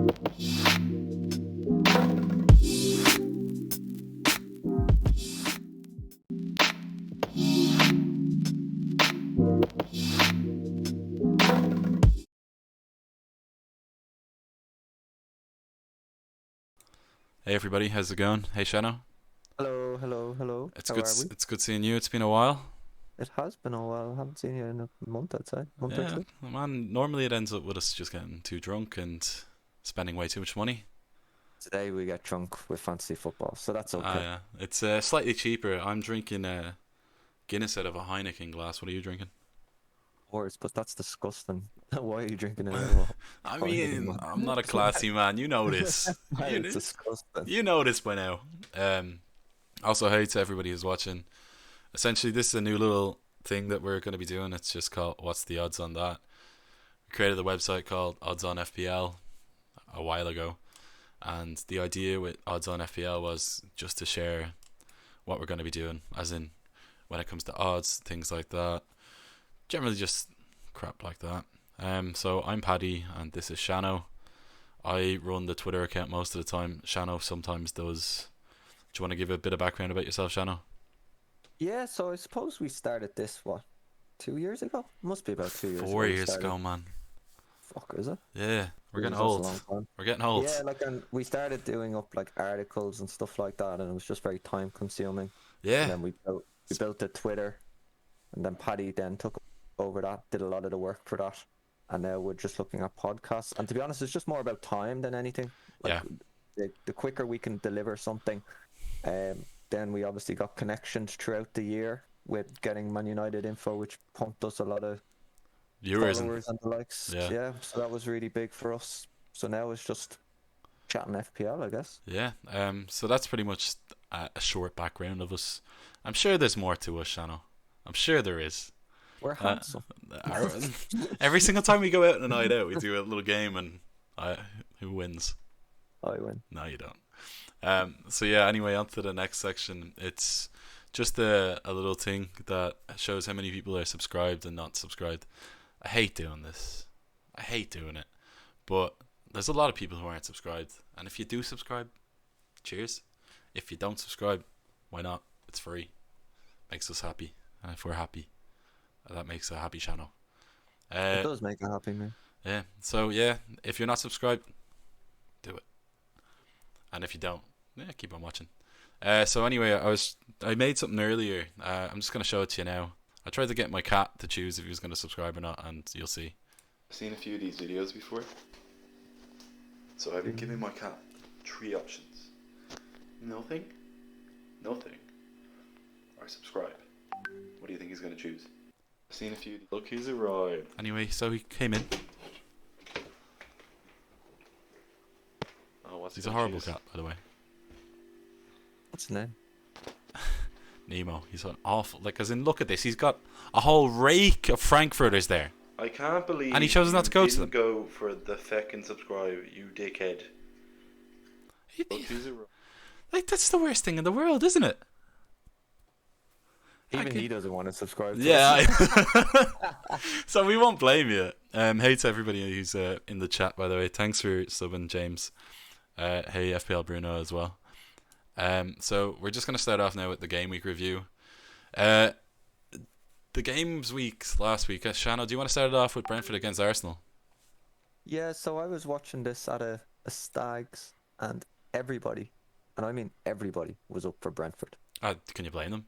Hey everybody, how's it going? Hey Shano. Hello, hello, hello. It's How good. are we? It's good seeing you. It's been a while. It has been a while. I haven't seen you in a month, I'd say. Month or Yeah, two. man. Normally it ends up with us just getting too drunk and spending way too much money. Today we get drunk with fantasy football, so that's okay. Yeah, it's slightly cheaper. I'm drinking Guinness out of a Heineken glass. What are you drinking? Worse, but that's disgusting. Why are you drinking it out of I a Heineken, mean, I'm man? not a classy man. You know this. That is disgusting. You know this by now. Also, hey to everybody who's watching. Essentially, this is a new little thing that we're going to be doing. It's just called "What's the odds on that?" We created a website called OddsOnFPL a while ago, and the idea with OddsOnFPL was just to share what we're going to be doing, as in when it comes to odds, things like that. Generally, just crap like that. So I'm Paddy, and this is Shano. I run the Twitter account most of the time. Shano sometimes does. Do you want to give a bit of background about yourself, Shano? Yeah, so I suppose we started this, what, 2 years ago? Must be about 2 years ago Four we years started. ago, man. Fuck, is it? Yeah, we're getting Jesus, that's a old. long time. We're getting old. Yeah, like, and we started doing up like articles and stuff like that, and it was just very time consuming. And Yeah, then we built the Twitter. And then Paddy then took over that, did a lot of the work for that. And now we're just looking at podcasts. And to be honest, it's just more about time than anything. Like yeah, the quicker we can deliver something, then we obviously got connections throughout the year with getting Man United info, which pumped us a lot of viewers and followers and the likes. yeah, Yeah, so that was really big for us. So now it's just chatting FPL, I guess. yeah. So that's pretty much a short background of us. I'm sure there's more to us, Shano. I'm sure there is. We're Uh, handsome. every single time we go out on a night out, we do a little game, and I, who wins? I win. No, you don't. So yeah. Anyway, on to the next section. It's just a little thing that shows how many people are subscribed and not subscribed. I hate doing this. I hate doing it. But there's a lot of people who aren't subscribed, and if you do subscribe, cheers. If you don't subscribe, why not? It's free. Makes us happy. And if we're happy, that makes a happy channel. It Uh, does make a happy me. yeah. So yeah, if you're not subscribed, do it. And if you don't, yeah, keep on watching. So anyway, I made something earlier. I'm just gonna show it to you now. I tried to get my cat to choose if he was gonna subscribe or not, and you'll see. I've seen a few of these videos before, so I've been giving my cat three options: nothing, nothing, or subscribe. What do you think he's gonna choose? I've seen a few. Look, he's arrived. Anyway, so he came in. Oh, what's he's a horrible cat, by the way. What's the name? Nemo. He's an awful. Like, as in, look at this. He's got a whole rake of Frankfurters there. I can't believe And he chose not to go to them. Go for the feckin' subscribe, you dickhead. Like, that's the worst thing in the world, isn't it? Even he doesn't want to subscribe to us. Yeah. So we won't blame you. Hey to everybody who's in the chat, by the way. Thanks for subbing, James. Hey, FPL Bruno as well. So we're just going to start off now with the game week review. The games weeks last week. Shano, do you want to start it off with Brentford against Arsenal? Yeah, so I was watching this at a Stags, and everybody, and I mean everybody, was up for Brentford. Can you blame them?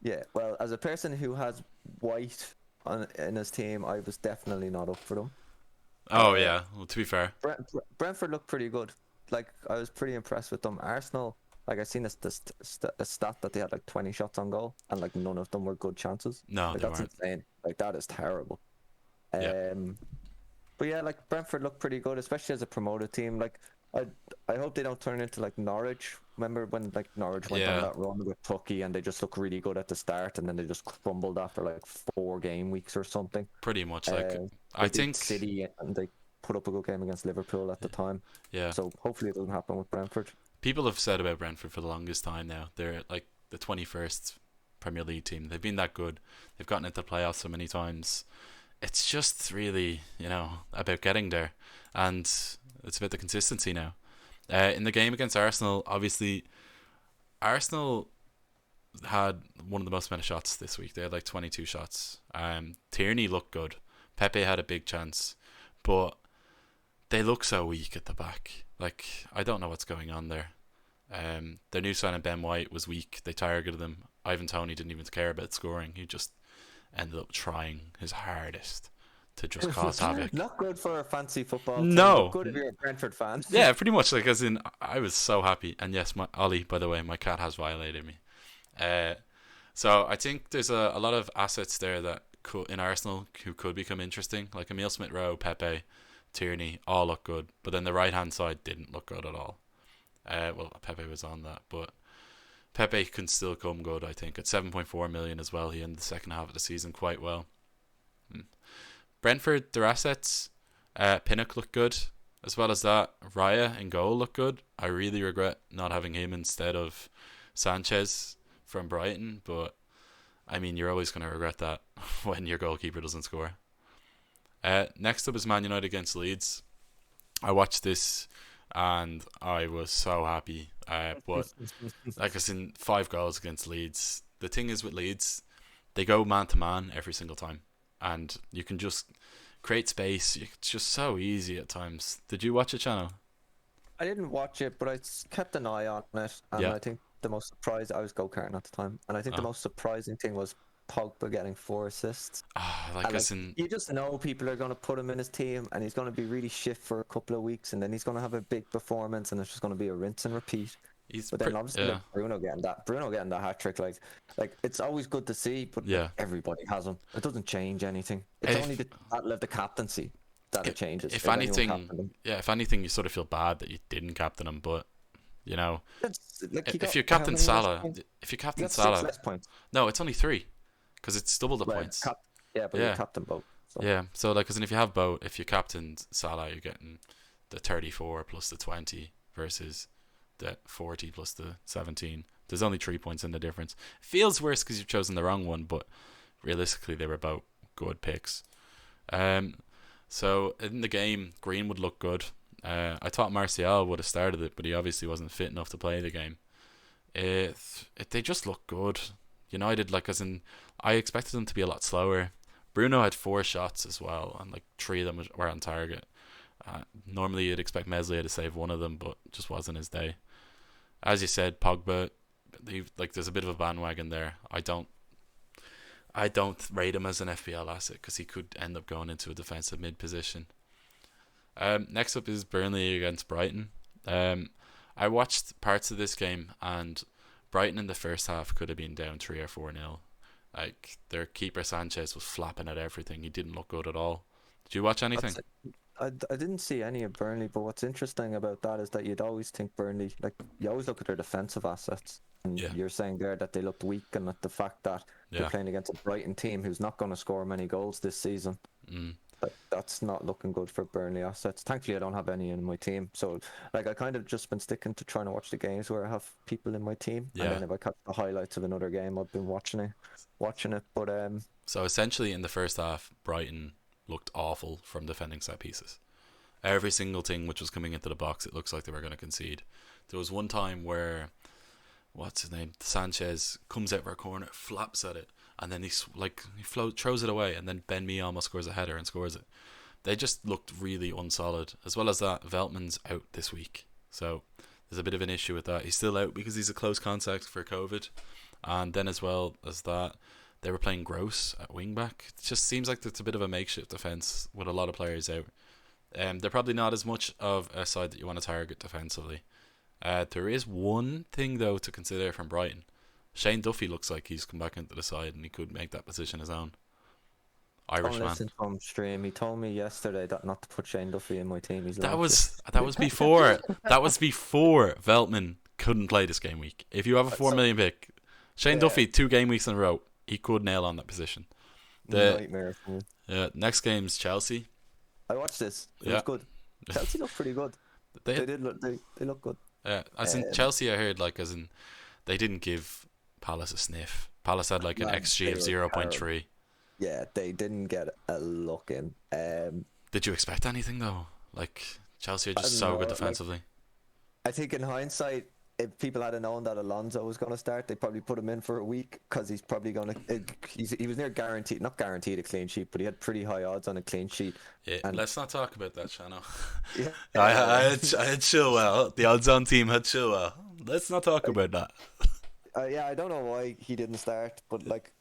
Yeah, well, as a person who has White in his team, I was definitely not up for them. Oh, yeah. Well, to be fair. Brentford looked pretty good. Like, I was pretty impressed with them. Arsenal, like, I seen a stat that they had like 20 shots on goal, and like none of them were good chances. No, like, they that's weren't. insane. Like, that is terrible. Yeah. But yeah, like Brentford looked pretty good, especially as a promoted team. Like, I hope they don't turn into like Norwich. Remember when like Norwich went on that run with Tucky and they just looked really good at the start and then they just crumbled after like 4 game weeks or something. Pretty much. Like, I think City, and they put up a good game against Liverpool at the time. Yeah. So hopefully it doesn't happen with Brentford. People have said about Brentford for the longest time now. They're like the 21st Premier League team. They've been that good. They've gotten into the playoffs so many times. It's just really, about getting there. And it's about the consistency now. In the game against Arsenal, obviously, Arsenal had one of the most amount of shots this week. They had like 22 shots. Tierney looked good. Pepe had a big chance, but they look so weak at the back. Like, I don't know what's going on there. Their new signing Ben White was weak. They targeted him. Ivan Toney didn't even care about scoring. He just ended up trying his hardest to just cause havoc. Not good for a fancy football team. No. But good if you're a Brentford fan. Yeah, pretty much. Like, as in, I was so happy. And yes, Ollie, by the way, my cat has violated me. So I think there's a lot of assets there that in Arsenal who could become interesting. Like Emile Smith-Rowe, Pepe, Tierney, all look good. But then the right-hand side didn't look good at all. Well, Pepe was on that, but Pepe can still come good, I think. At 7.4 million as well, he ended the second half of the season quite well. Brentford, their assets, Pinnock looked good. As well as that, Raya in goal looked good. I really regret not having him instead of Sanchez from Brighton, but I mean, you're always going to regret that when your goalkeeper doesn't score. Next up is Man United against Leeds. I watched this and I was so happy. But like I said, 5 goals against Leeds. The thing is with Leeds, they go man to man every single time, and you can just create space. It's just so easy at times. Did you watch it, Shano? I didn't watch it, but I kept an eye on it, and I think the most surprised, I was go-karting at the time, and I think the most surprising thing was Pogba getting 4 assists. You just know people are going to put him in his team, and he's going to be really shit for a couple of weeks, and then he's going to have a big performance, and it's just going to be a rinse and repeat. But then obviously like Bruno getting that hat trick, like it's always good to see, but everybody has him. It doesn't change anything. It's only the captaincy that it changes. If anything, you sort of feel bad that you didn't captain him, but you know, if you captain Salah, no, it's only 3 because it's double the points. You captain both. So. Yeah, so like, if you have both, if you captain Salah, you're getting the 34 plus the 20 versus the 40 plus the 17. There's only 3 points in the difference. It feels worse because you've chosen the wrong one, but realistically, they were both good picks. So in the game, Greenwood looked good. I thought Martial would have started it, but he obviously wasn't fit enough to play the game. They just look good. United, I expected them to be a lot slower. Bruno had 4 shots as well, and 3 of them were on target. Normally you'd expect Meslier to save one of them, but just wasn't his day. As you said, Pogba, there's a bit of a bandwagon there. I don't rate him as an FPL asset because he could end up going into a defensive mid position. Next up is Burnley against Brighton. I watched parts of this game, and Brighton in the first half could have been down 3 or 4-0. Their keeper Sanchez was flapping at everything. He didn't look good at all. Did you watch anything? I didn't see any of Burnley, but what's interesting about that is that you'd always think Burnley, you always look at their defensive assets, and you're saying there that they looked weak, and that the fact that they're playing against a Brighton team who's not going to score many goals this season, that's not looking good for Burnley assets. Thankfully, I don't have any in my team, so I kind of just been sticking to trying to watch the games where I have people in my team, and then if I catch the highlights of another game, I've been watching it. But so essentially, in the first half, Brighton looked awful from defending set pieces. Every single thing which was coming into the box, it looks like they were going to concede. There was one time where, what's his name, Sanchez comes out for a corner, flaps at it, and then he throws it away, and then Ben Mee almost scores a header and scores it. They just looked really unsolid. As well as that, Veltman's out this week, so there's a bit of an issue with that. He's still out because he's a close contact for COVID, and then as well as that, they were playing Gross at wing back. It just seems like it's a bit of a makeshift defence with a lot of players out. They're probably not as much of a side that you want to target defensively. There is one thing though to consider from Brighton. Shane Duffy looks like he's come back into the side and he could make that position his own. Irish man. Listen to him stream. He told me yesterday that not to put Shane Duffy in my team. That was before Veltman couldn't play this game week. If you have a 4 million pick, Shane Duffy 2 game weeks in a row, he could nail on that position. Nightmare. Next game's Chelsea. I watched this. It was good. Chelsea looked pretty good. They look good. Yeah, as in Chelsea, I heard they didn't give Palace a sniff. Palace had an XG of 0.3. Yeah, they didn't get a look in. Did you expect anything though? Chelsea are I just don't so know. good Like, defensively. I think in hindsight, if people had known that Alonso was going to start, they probably put him in for a week because he's probably going to. He was near guaranteed, not guaranteed a clean sheet, but he had pretty high odds on a clean sheet. Yeah, And let's not talk about that, Shano. yeah, I had Chilwell. The odds-on team had Chilwell. Let's not talk about that. yeah, I don't know why he didn't start, but like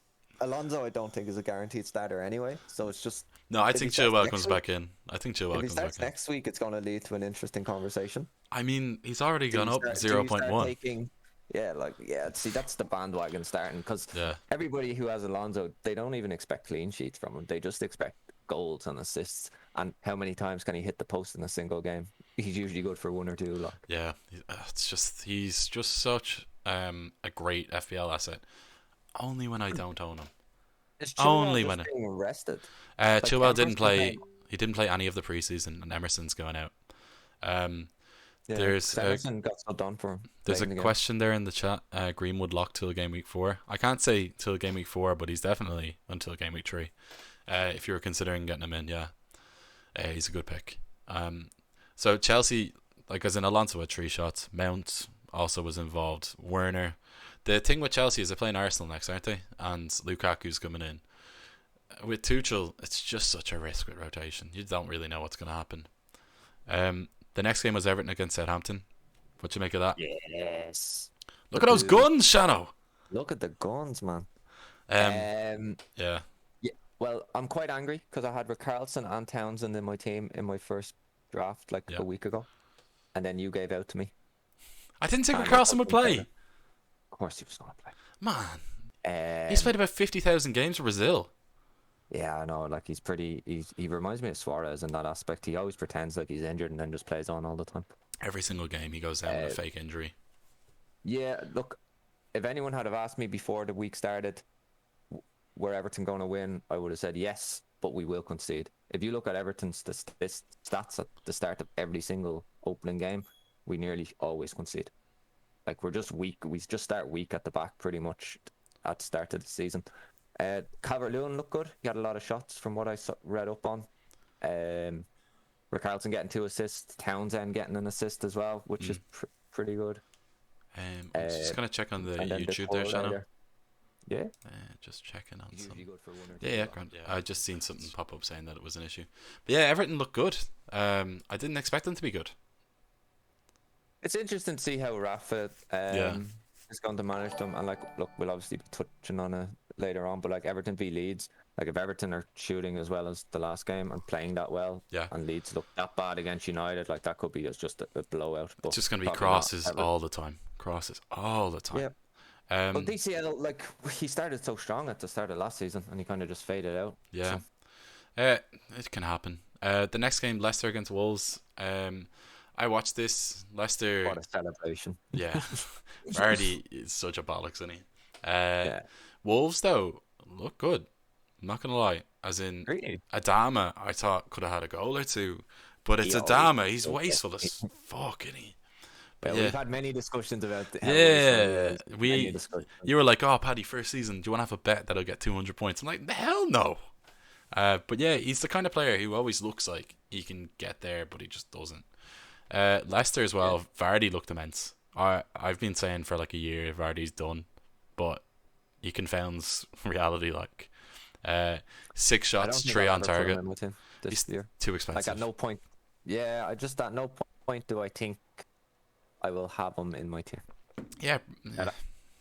Alonso, I don't think is a guaranteed starter anyway. So it's just No, I if he think starts Chilwell next comes week, back in. I think if Chilwell he comes back starts in. next week, it's going to lead to an interesting conversation. I mean, he's already gone up Do you start 0.1. taking? Yeah, like see, that's the bandwagon starting because Yeah, everybody who has Alonso, they don't even expect clean sheets from him. They just expect goals and assists. And how many times can he hit the post in a single game? He's usually good for one or two. Like, yeah. He's just such a great FPL asset. Only when I don't own him. is Chilwell Only just when being rested? Like Chilwell didn't Emerson's play. playing. He didn't play any of the preseason, and Emerson's going out. Um, Yeah, there's 'cause a, Emerson got so done for him there's late a in the game. question there in the chat. Greenwood locked till game week 4. I can't say till game week 4, but he's definitely until game week 3. If you were considering getting him in, yeah, he's a good pick. So Chelsea, like as in Alonso had 3 shots. Mount also was involved. Werner. The thing with Chelsea is they're playing Arsenal next, aren't they? And Lukaku's coming in. With Tuchel, it's just such a risk with rotation. You don't really know what's going to happen. The next game was Everton against Southampton. What you make of that? Yes. Look at those guns, Shano. Look at the guns, man. Yeah. Yeah. Well, I'm quite angry because I had Richarlison and Townsend in my team in my first draft like Yeah. a week ago, and then you gave out to me. I didn't think And Carlson would play. Of course, he was going to play. Man, he's played about 50,000 games for Brazil. Yeah, I know. Like he reminds me of Suarez in that aspect. He always pretends like he's injured and then just plays on all the time. Every single game he goes down with a fake injury. Yeah, look, if anyone had have asked me before the week started, were Everton going to win, I would have said yes, but we will concede. If you look at Everton's stats at the start of every single opening game, we nearly always concede. Like we're just weak. We just start weak at the back pretty much at the start of the season. Calvert-Lewin looked good. He had a lot of shots from what I read up on. Richarlison getting 2 assists. Townsend getting an assist as well, which is pretty good. I'm just going to check on the YouTube there, Shano. Yeah. Just checking on some. Good for one or two. Yeah, grand. I just seen something pop up saying that it was an issue. But yeah, Everton looked good. I didn't expect them to be good. It's interesting to see how Rafa is going to manage them. And like, look, we'll obviously be touching on it later on, but like Everton v Leeds, like if Everton are shooting as well as the last game and playing that well, and Leeds look that bad against United, like that could be just a blowout. But it's just going to be crosses all the time. Yeah. But DCL, like he started so strong at the start of last season, and he kind of just faded out. Yeah, so. It can happen. The next game, Leicester against Wolves. I watched this. Leicester. What a celebration! Yeah, Vardy is such a bollocks, isn't he? Wolves though look good. I'm not gonna lie. As in Adama, I thought could have had a goal or two, but it's Adama. He's wasteful as fuck, isn't he? Well, we've had many discussions about you were like, oh, Paddy, first season, do you want to have a bet that I'll get 200 points? I'm like, the hell no. But yeah, he's the kind of player who always looks like he can get there, but he just doesn't. Leicester as well. Vardy looked immense. I've been saying for like a year Vardy's done, but he confounds reality. Like 6 shots, 3 on target. This year. Too expensive. Like at no point. Yeah, at no point do I think I will have him in my team. Yeah.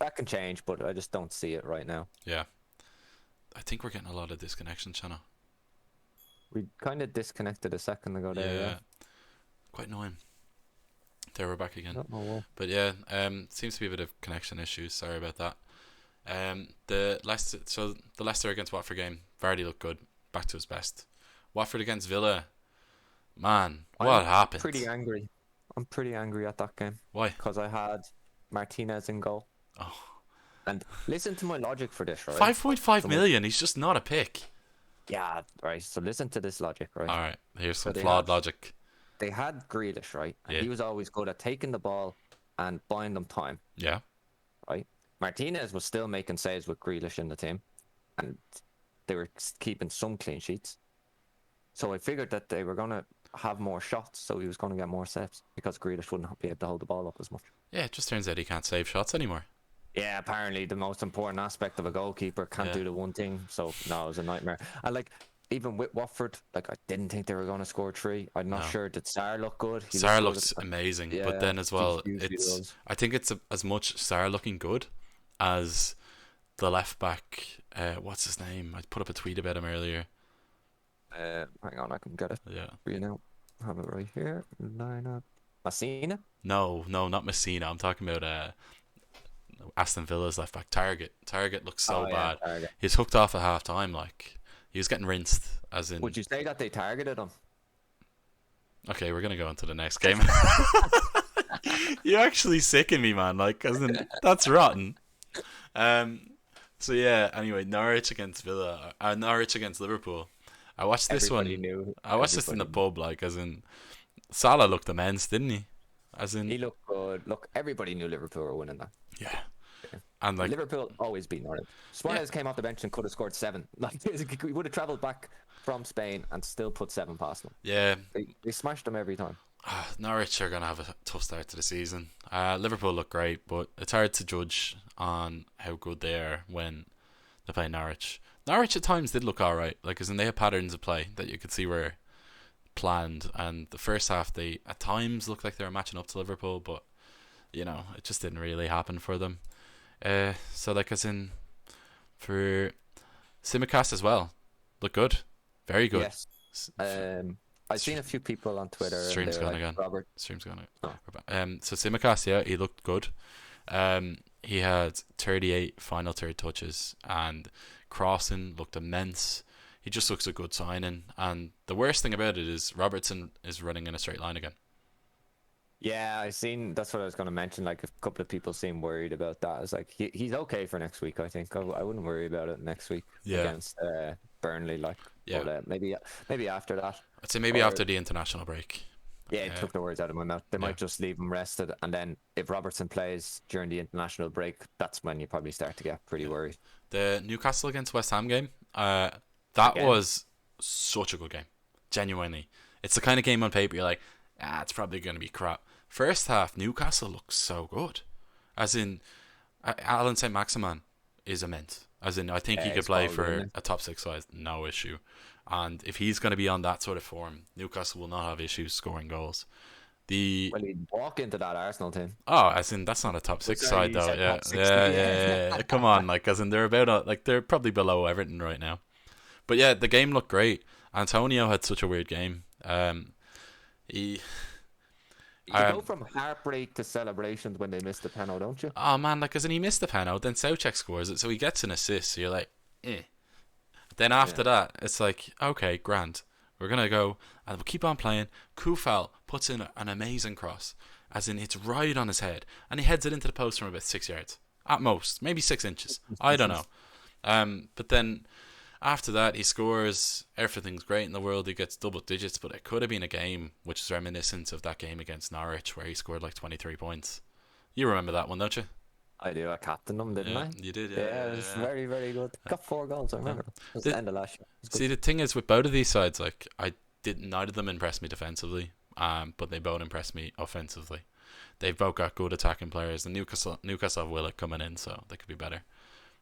That can change, but I just don't see it right now. Yeah. I think we're getting a lot of disconnection, Shano. We kind of disconnected a second ago there. Yeah. Quite annoying. There we're back again. Well. But yeah, seems to be a bit of connection issues. Sorry about that. The Leicester against Watford game, Vardy looked good, back to his best. Watford against Villa, man, what happened? I'm pretty angry at that game. Why? Because I had Martinez in goal. Oh. And listen to my logic for this, right? 5.5 million. He's just not a pick. Yeah, right. So listen to this logic, right? All right. Here's some flawed logic. They had Grealish, right? And yeah. He was always good at taking the ball and buying them time. Yeah. Right? Martinez was still making saves with Grealish in the team. And they were keeping some clean sheets. So I figured that they were going to have more shots, so he was going to get more saves because Grealish wouldn't be able to hold the ball up as much. Yeah, it just turns out he can't save shots anymore. Yeah, apparently the most important aspect of a goalkeeper can't do the one thing. So no, it was a nightmare. And like even with Watford, like I didn't think they were going to score 3. I'm not sure. Did Sarr look good? Sarr looks amazing, but then as well, I think it's as much Sarr looking good as the left back. What's his name? I put up a tweet about him earlier. Hang on, I can get it. Yeah. For you now. Have it right here. Lineup. Messina? No, not Messina. I'm talking about Aston Villa's left back. Target looks so bad. Target. He's hooked off at half time. Like he was getting rinsed. As in, would you say that they targeted him? Okay, we're gonna go into the next game. You're actually sicken me, man. Like, as in, that's rotten. So yeah. Anyway, Norwich against Villa. Norwich against Liverpool. I watched this I watched this in the pub. Like, as in, Salah looked immense, didn't he? As in, he looked good. Look, everybody knew Liverpool were winning that. Yeah. And like Liverpool always beat Norwich. Suarez came off the bench and could have scored 7. Like he would have travelled back from Spain and still put 7 past them. Yeah. They smashed them every time. Norwich are gonna have a tough start to the season. Liverpool look great, but it's hard to judge on how good they are when they play Norwich. Norwich at times did look alright, like as in they had patterns of play that you could see were planned, and the first half they at times looked like they were matching up to Liverpool, but you know, it just didn't really happen for them. So like as in for Simicast as well, look good, very good. Yes. I've seen a few people on Twitter. Stream's gone again. Robert. Stream's gone again. So Simicast, yeah, he looked good. He had 38 final third touches, and crossing looked immense. He just looks a good signing. And the worst thing about it is Robertson is running in a straight line again. Yeah, that's what I was going to mention. Like a couple of people seem worried about that. It's like he's okay for next week. I think I wouldn't worry about it next week against Burnley. Like, but, maybe after that. I'd say maybe after the international break. Yeah, it took the words out of my mouth. They might just leave him rested, and then if Robertson plays during the international break, that's when you probably start to get pretty worried. The Newcastle against West Ham game, that was such a good game. Genuinely, it's the kind of game on paper you're like, it's probably going to be crap. First half, Newcastle looks so good. As in, Alan St. Maximin is immense. As in, I think he could play for a top 6 side, no issue. And if he's going to be on that sort of form, Newcastle will not have issues scoring goals. Well, he'd walk into that Arsenal team. Oh, as in, that's not a top 6 side though. Yeah. Come on, like as in they're they're probably below Everton right now. But yeah, the game looked great. Antonio had such a weird game. You go from heartbreak to celebrations when they miss the penalty, don't you? Oh man, like as in he missed the penalty, then Soucek scores it, so he gets an assist. So you're like, eh. Then after that, it's like, okay, grand. We're gonna go and we'll keep on playing. Kufal puts in an amazing cross, as in it's right on his head, and he heads it into the post from about 6 yards at most, maybe 6 inches. I don't know. But then after that, he scores. Everything's great in the world. He gets double digits, but it could have been a game which is reminiscent of that game against Norwich where he scored like 23 points. You remember that one, don't you? I do. I captained them, didn't I? You did, yeah. It was very, very good. Got 4 goals, I remember. It was the end of last year. See, the thing is with both of these sides, like neither of them impressed me defensively, but they both impressed me offensively. They've both got good attacking players. The Newcastle have Willock coming in, so they could be better.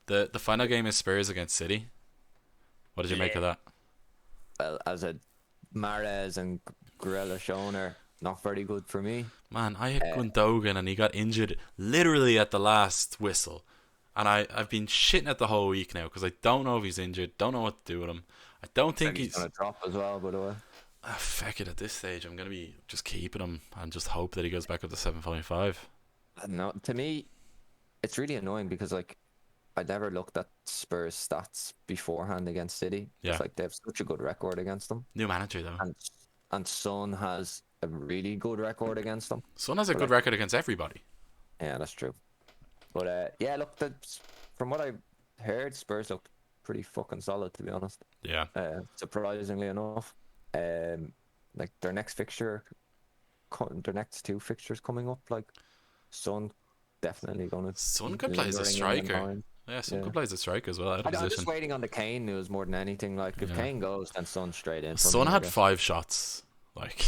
The final game is Spurs against City. What did you make of that? Well, as a Mahrez and Grealish owner, not very good for me. Man, I had Gundogan and he got injured literally at the last whistle. And I've been shitting it the whole week now because I don't know if he's injured, don't know what to do with him. I don't think he's going to drop as well, by the way. Fuck it, at this stage, I'm going to be just keeping him and just hope that he goes back up to 7.5. No, to me, it's really annoying because, like, I never looked at Spurs stats beforehand against City. Yeah. It's like they have such a good record against them. New manager, though. And Son has a really good record against them. Son has a good record against everybody. Yeah, that's true. But, yeah, look, from what I've heard, Spurs look pretty fucking solid, to be honest. Yeah. Surprisingly enough. Like, their next 2 fixtures coming up, like, Son definitely going to... Son could play as a striker. Yeah, Son could play as a striker as well. I'm just waiting on the Kane news more than anything. Like, if Kane goes, then Son straight in. Son had 5 shots Like,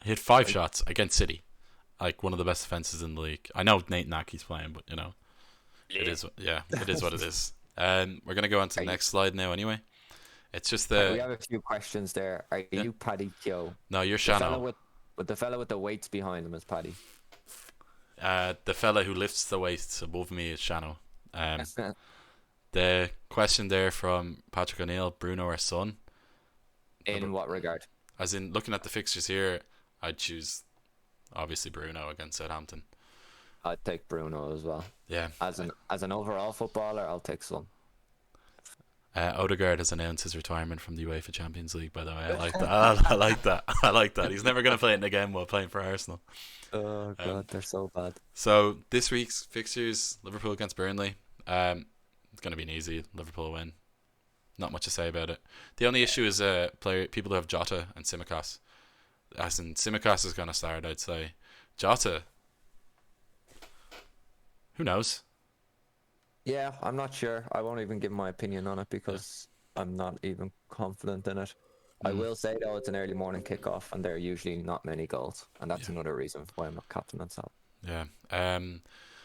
he hit 5 shots against City, like one of the best defenses in the league. I know Nate Naki's playing, but it is what it is. We're gonna go on to the next slide now. Anyway, it's just we have a few questions there. Are you Paddy Kyo? No, you're The fella Shano. with the fella with the weights behind him is Paddy. The fella who lifts the weights above me is Shano. The question there from Patrick O'Neill: Bruno or Son? In what regard? As in, looking at the fixtures here, I'd choose obviously Bruno against Southampton. I'd take Bruno as well. Yeah. As an overall footballer, I'll take Son. Odegaard has announced his retirement from the UEFA Champions League, by the way. I like that. I like that. I like that. He's never going to play it again while playing for Arsenal. Oh, God, they're so bad. So, this week's fixtures, Liverpool against Burnley. It's going to be an easy Liverpool win. Not much to say about it. The only issue is people who have Jota and Tsimikas. As in, Tsimikas is going to start, I'd say. Jota, who knows? Yeah, I'm not sure. I won't even give my opinion on it because I'm not even confident in it. I will say, though, it's an early morning kickoff and there are usually not many goals. And that's another reason why I'm not captain on Saturday. Yeah.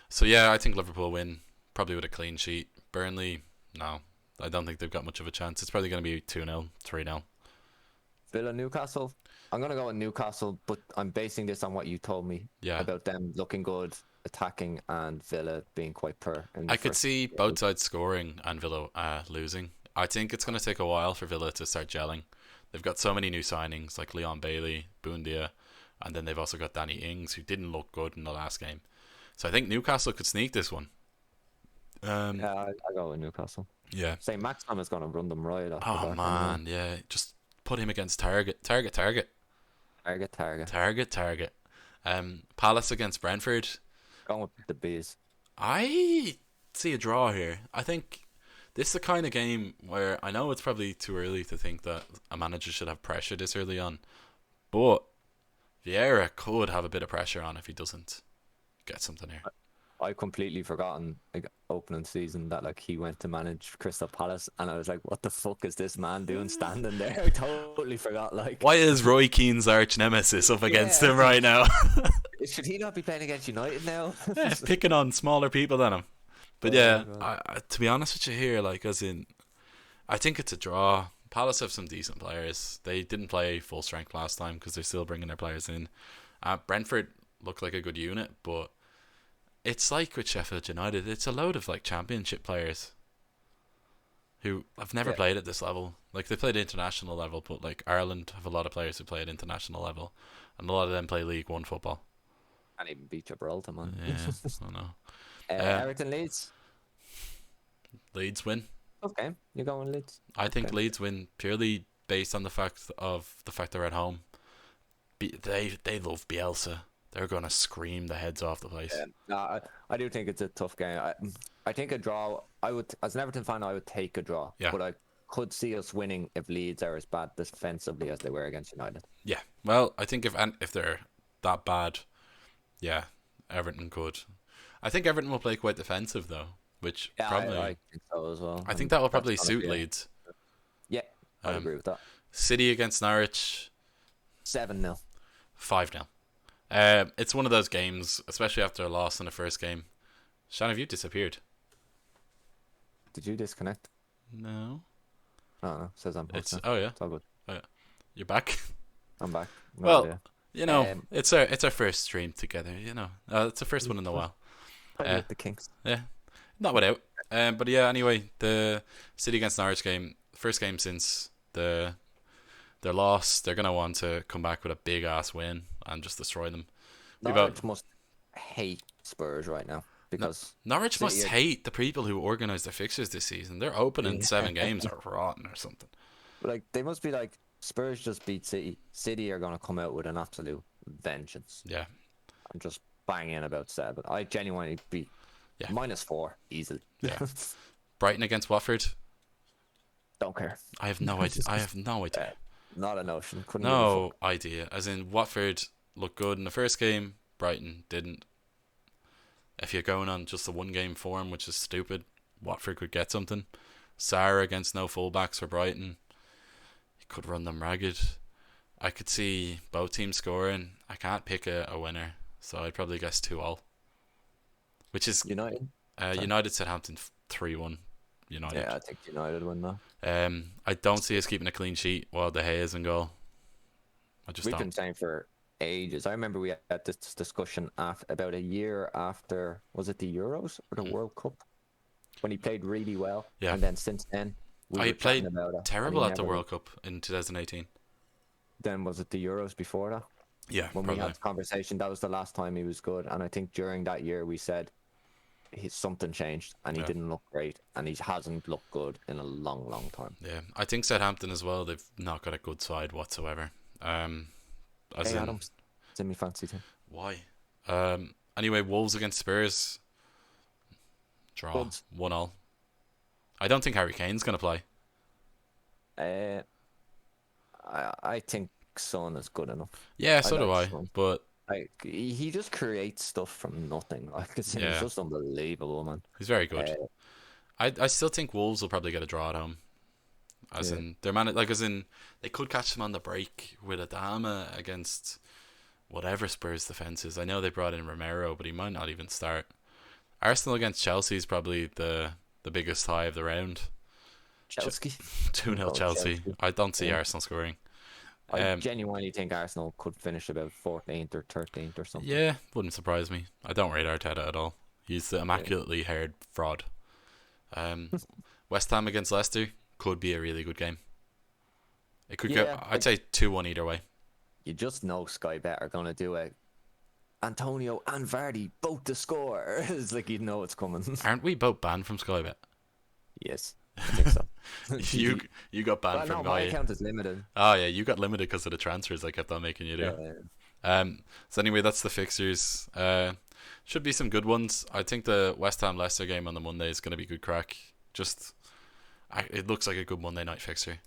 So, yeah, I think Liverpool win, probably with a clean sheet. Burnley, no. I don't think they've got much of a chance. It's probably going to be 2-0, 3-0. Villa Newcastle. I'm going to go with Newcastle, but I'm basing this on what you told me about them looking good, attacking, and Villa being quite poor. I could see both sides scoring and Villa losing. I think it's going to take a while for Villa to start gelling. They've got so many new signings like Leon Bailey, Buendia, and then they've also got Danny Ings, who didn't look good in the last game. So I think Newcastle could sneak this one. I go with Newcastle. Yeah. Say Maxim is going to run them right off. Oh man, yeah. Just put him against target. Target. Palace against Brentford. Going with the Bees. I see a draw here. I think this is the kind of game where I know it's probably too early to think that a manager should have pressure this early on, but Vieira could have a bit of pressure on if he doesn't get something here. I completely forgotten opening season that he went to manage Crystal Palace, and I was like, "What the fuck is this man doing standing there?" I totally forgot. Why is Roy Keane's arch nemesis up against him right now? Should he not be playing against United now? Picking on smaller people than him. But to be honest with you here, I think it's a draw. Palace have some decent players. They didn't play full strength last time because they're still bringing their players in. Brentford look like a good unit, but it's like with Sheffield United, it's a load of championship players who have never played at this level. They played international level, but Ireland have a lot of players who play at international level, and a lot of them play League One football. And even beat Gibraltar, man. Yeah, I know. Everton Leeds. Leeds win. Okay, you're going Leeds. I think Leeds win purely based on the fact they're at home. They love Bielsa. They're going to scream the heads off the place. I do think it's a tough game. I think a draw. As an Everton fan, I would take a draw. Yeah. But I could see us winning if Leeds are as bad defensively as they were against United. Yeah. Well, I think if they're that bad, yeah, Everton could. I think Everton will play quite defensive though, which probably I think so as well. I think that will probably suit Leeds. Yeah, I agree with that. City against Norwich, 7-0. 5-0. It's one of those games, especially after a loss in the first game. Shano, have you disappeared? Did you disconnect? No. Oh, no. It says I'm It's now. oh yeah. It's all good. Oh yeah. You're back. I'm back. Well, it's our first stream together. It's the first one in a while. With the Kings. Yeah, not without. But yeah, anyway, the City against Norwich game, first game since their loss, they're gonna want to come back with a big ass win and just destroy them. Norwich must hate Spurs right now because Norwich must hate the people who organised their fixtures this season. Their opening 7 games are rotten or something. But they must be Spurs just beat City. City are gonna come out with an absolute vengeance. Yeah, and just bang in about 7. I genuinely beat -4 easily. Yeah. Brighton against Watford. Don't care. I have no idea. Not a notion. Couldn't no idea. As in, Watford looked good in the first game. Brighton didn't. If you're going on just a 1-game form, which is stupid, Watford could get something. Sarr against no fullbacks for Brighton. He could run them ragged. I could see both teams scoring. I can't pick a winner, so I'd probably guess 2-2. Which is United. Sorry. United Southampton 3-1. United. Yeah, I think United win though. I don't see us keeping a clean sheet while De Gea is in goal. I just We've don't. been saying for ages. I remember we had this discussion about a year after, was it the Euros or the World Cup, when he played really well. Yeah. And then since then, we He were played chatting about it. terrible at the World Cup in 2018. Then was it the Euros before that? Yeah, When probably. we had the conversation, that was the last time he was good. And I think during that year we said something changed and he didn't look great, and he hasn't looked good in a long, long time. Yeah, I think Southampton as well. They've not got a good side whatsoever. Adams, it's in my fancy team. Why? Anyway, Wolves against Spurs. Draw. Wolves. 1-1. I don't think Harry Kane's going to play. I think Son is good enough. Yeah, so do I. Son. But Like, he just creates stuff from nothing. Like, it's just unbelievable, man. he's very good. I still think Wolves will probably get a draw at home. As in they could catch them on the break with Adama against whatever Spurs defense is. I know they brought in Romero, but he might not even start. Arsenal against Chelsea is probably the biggest tie of the round. Chelsea. 2-0 Chelsea. I don't see Arsenal scoring. I genuinely think Arsenal could finish about 14th or 13th or something. Yeah, wouldn't surprise me. I don't rate Arteta at all. He's the immaculately haired fraud. West Ham against Leicester could be a really good game. It could go. I'd say 2-1 either way. You just know Sky Bet are going to do it. Antonio and Vardy both to score. It's like you know it's coming. Aren't we both banned from Sky Bet? Yes, I think so. you got banned from my account is limited. Oh yeah, you got limited because of the transfers I kept on making you do. So anyway, that's the fixtures. Should be some good ones. I think the West Ham Leicester game on the Monday is going to be good crack. It looks like a good Monday night fixture.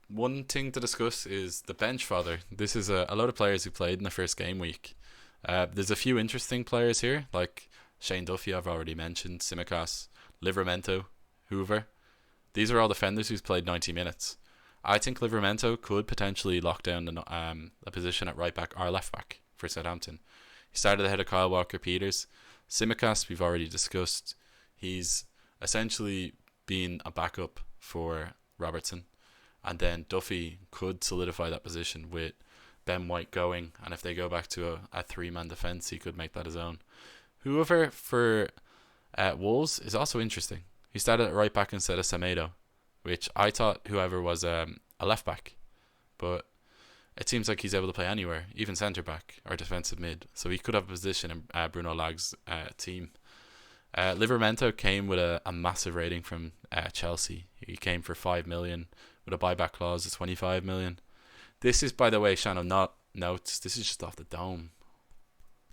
One thing to discuss is the bench fodder. This is a lot of players who played in the first game week. There's a few interesting players here, like Shane Duffy, I've already mentioned, Simicas, Livramento, Hoover. These are all defenders who's played 90 minutes. I think Livramento could potentially lock down a position at right back or left back for Southampton. He started ahead of Kyle Walker-Peters. Simicas, we've already discussed. He's essentially been a backup for Robertson. And then Duffy could solidify that position with Ben White going. And if they go back to a three-man defence, he could make that his own. Whoever for Wolves is also interesting. He started at right back instead of Semedo, which I thought whoever was a left back. But it seems like he's able to play anywhere, even centre back or defensive mid. So he could have a position in Bruno Lag's team. Livramento came with a massive rating from Chelsea. He came for 5 million with a buyback clause of 25 million. This is, by the way, Shano, not notes. This is just off the dome.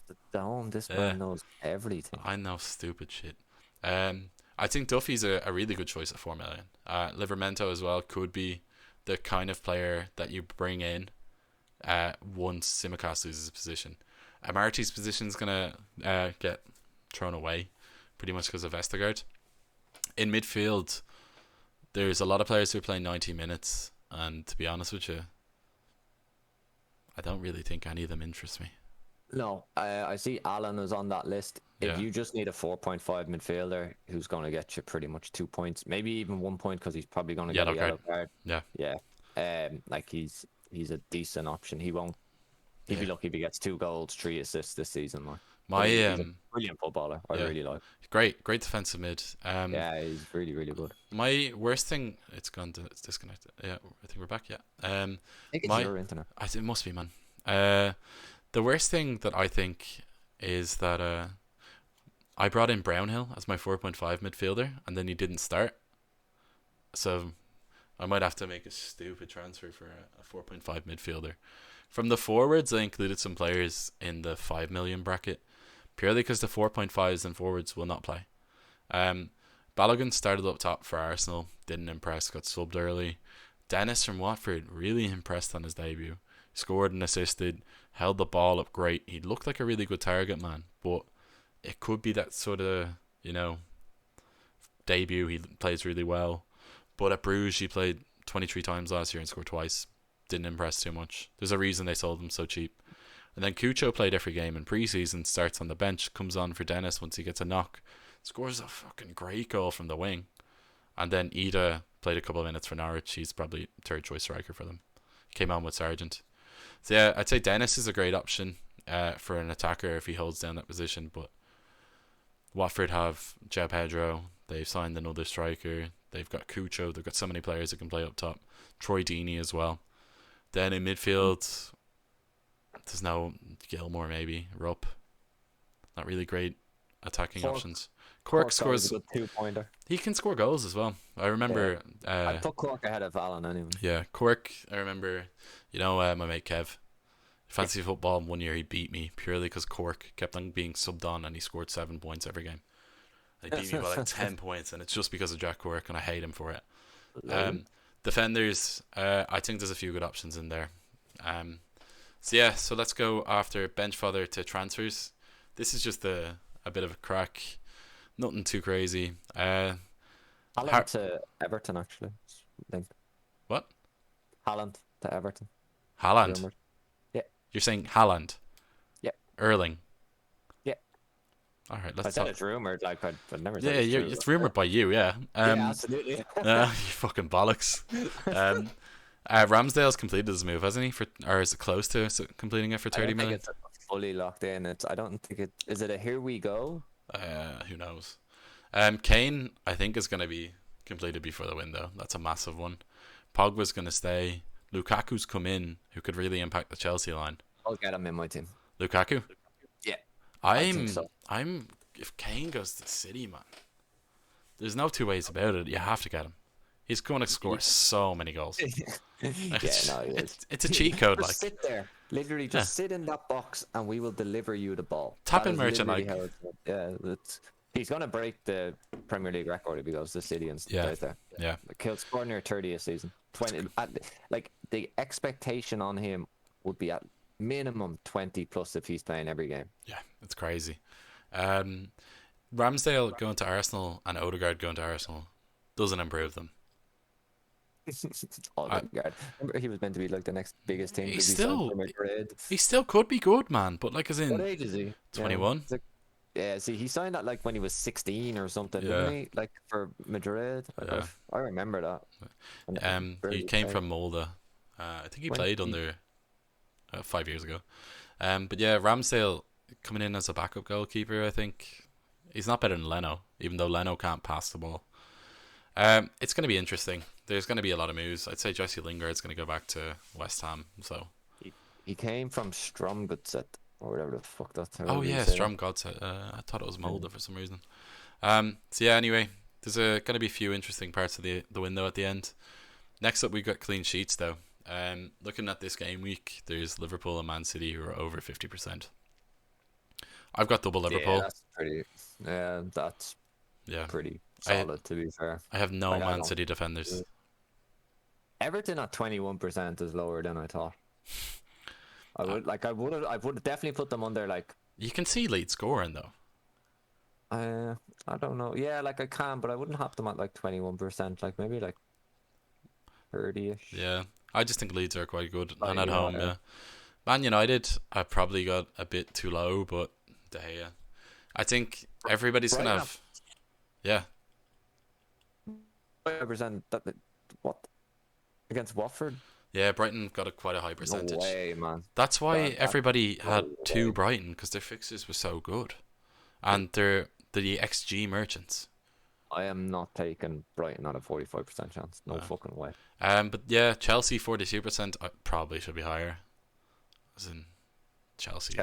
The dome. This man knows everything. I know stupid shit. I think Duffy's a really good choice at 4 million. Livramento as well could be the kind of player that you bring in once Simicas loses his position. Amarty's position is going to get thrown away pretty much because of Vestergaard. In midfield, there's a lot of players who are playing 90 minutes, and to be honest with you, I don't really think any of them interest me. No, I see Alan is on that list. If you just need a 4.5 midfielder who's going to get you pretty much 2 points, maybe even 1 point because he's probably going to get a yellow card. Yeah. Like he's a decent option. He'd be lucky if he gets 2 goals, 3 assists this season. He's a brilliant footballer. I really like. Great defensive mid. Yeah, he's really, really good. My worst thing, it's disconnected. Yeah, I think we're back. Yeah. I think it's your internet. It must be, man. The worst thing that I think is that I brought in Brownhill as my 4.5 midfielder, and then he didn't start. So I might have to make a stupid transfer for a 4.5 midfielder. From the forwards, I included some players in the 5 million bracket, purely because the 4.5s and forwards will not play. Balogun started up top for Arsenal, didn't impress, got subbed early. Dennis from Watford really impressed on his debut. Scored and assisted, held the ball up great. He looked like a really good target man, but it could be that sort of, debut. He plays really well. But at Bruges, he played 23 times last year and scored twice. didn't impress too much. There's a reason they sold him so cheap. And then Cucho played every game in preseason, starts on the bench, comes on for Dennis once he gets a knock, scores a fucking great goal from the wing. And then Ida played a couple of minutes for Norwich. He's probably third choice striker for them. Came on with Sargent. So yeah, I'd say Dennis is a great option for an attacker if he holds down that position. But Watford have João Pedro. They've signed another striker. They've got Cucho. They've got so many players that can play up top. Troy Deeney as well. Then in midfield, there's no Gilmore maybe. Rupp. Not really great attacking options. Cork scores a good 2-pointer. He can score goals as well. I remember. I put Cork ahead of Allen anyway. Yeah, Cork. I remember. My mate Kev. Fantasy football. 1 year he beat me purely because Cork kept on being subbed on and he scored 7 points every game. He beat me by like 10 points, and it's just because of Jack Cork, and I hate him for it. Defenders. I think there's a few good options in there. So let's go after bench fodder to transfers. This is just a bit of a crack. Nothing too crazy. Haaland to Everton, actually. I think. What? Haaland to Everton. Haaland? Rumored. Yeah. You're saying Haaland? Yeah. Erling? Yeah. All right, I let's said talk. It's rumoured, like, I'd never Yeah, said it's true. it's rumoured by you, yeah. Yeah, absolutely. You fucking bollocks. Ramsdale's completed his move, hasn't he? Or is it close to completing it for 30 million? I don't think it's fully locked in. I don't think it... Is it a here we go? Who knows? Kane, I think, is going to be completed before the window. That's a massive one. Pogba's going to stay. Lukaku's come in, who could really impact the Chelsea line. I'll get him in my team. Lukaku? Yeah. I think so. If Kane goes to City, man, there's no two ways about it. You have to get him. He's going to score so many goals. It's a cheat code. Just sit there. Literally, just sit in that box and we will deliver you the ball. Tap in merchant like. He's going to break the Premier League record if he goes to City and stays there. Yeah. He'll score near 30 a season. 20. The expectation on him would be at minimum 20 plus if he's playing every game. Yeah, it's crazy. Ramsdale going to Arsenal and Odegaard going to Arsenal doesn't improve them. Odegaard. Remember, he was meant to be like the next biggest team. He still could be good, man. But like, as in, what age is he? 21. Yeah, see, he signed that like when he was 16 or something, didn't he? Like for Madrid. I remember that. He came from Molde. I think he played under 5 years ago. But yeah, Ramsdale coming in as a backup goalkeeper. I think he's not better than Leno, even though Leno can't pass the ball. It's going to be interesting. There's going to be a lot of moves. I'd say Jesse Lingard's going to go back to West Ham. So he came from Stromgutset or whatever the fuck that's. Oh yeah, Stromgutset. I thought it was Molde for some reason. So yeah. Anyway, there's going to be a few interesting parts of the window at the end. Next up, we've got clean sheets though. Looking at this game week, there's Liverpool and Man City who are over 50%. I've got double Liverpool. That's pretty solid, to be fair. I have no Man City defenders. Everton at 21% is lower than I thought. I would definitely put them under like. You can see lead scoring though. I don't know. Yeah, like I can, but I wouldn't have them at like 21%. Like maybe like 30ish. Yeah, I just think Leeds are quite good and at home. Yeah. Man United, I probably got a bit too low, but De Gea. I think everybody's gonna have. Yeah. 5%. What? Against Watford? Yeah, Brighton got quite a high percentage. No way, man. That's why everybody had Brighton, because their fixtures were so good, and they're the XG merchants. I am not taking Brighton at a 45% chance. No fucking way. But yeah, Chelsea 42%. Probably should be higher. As in Chelsea.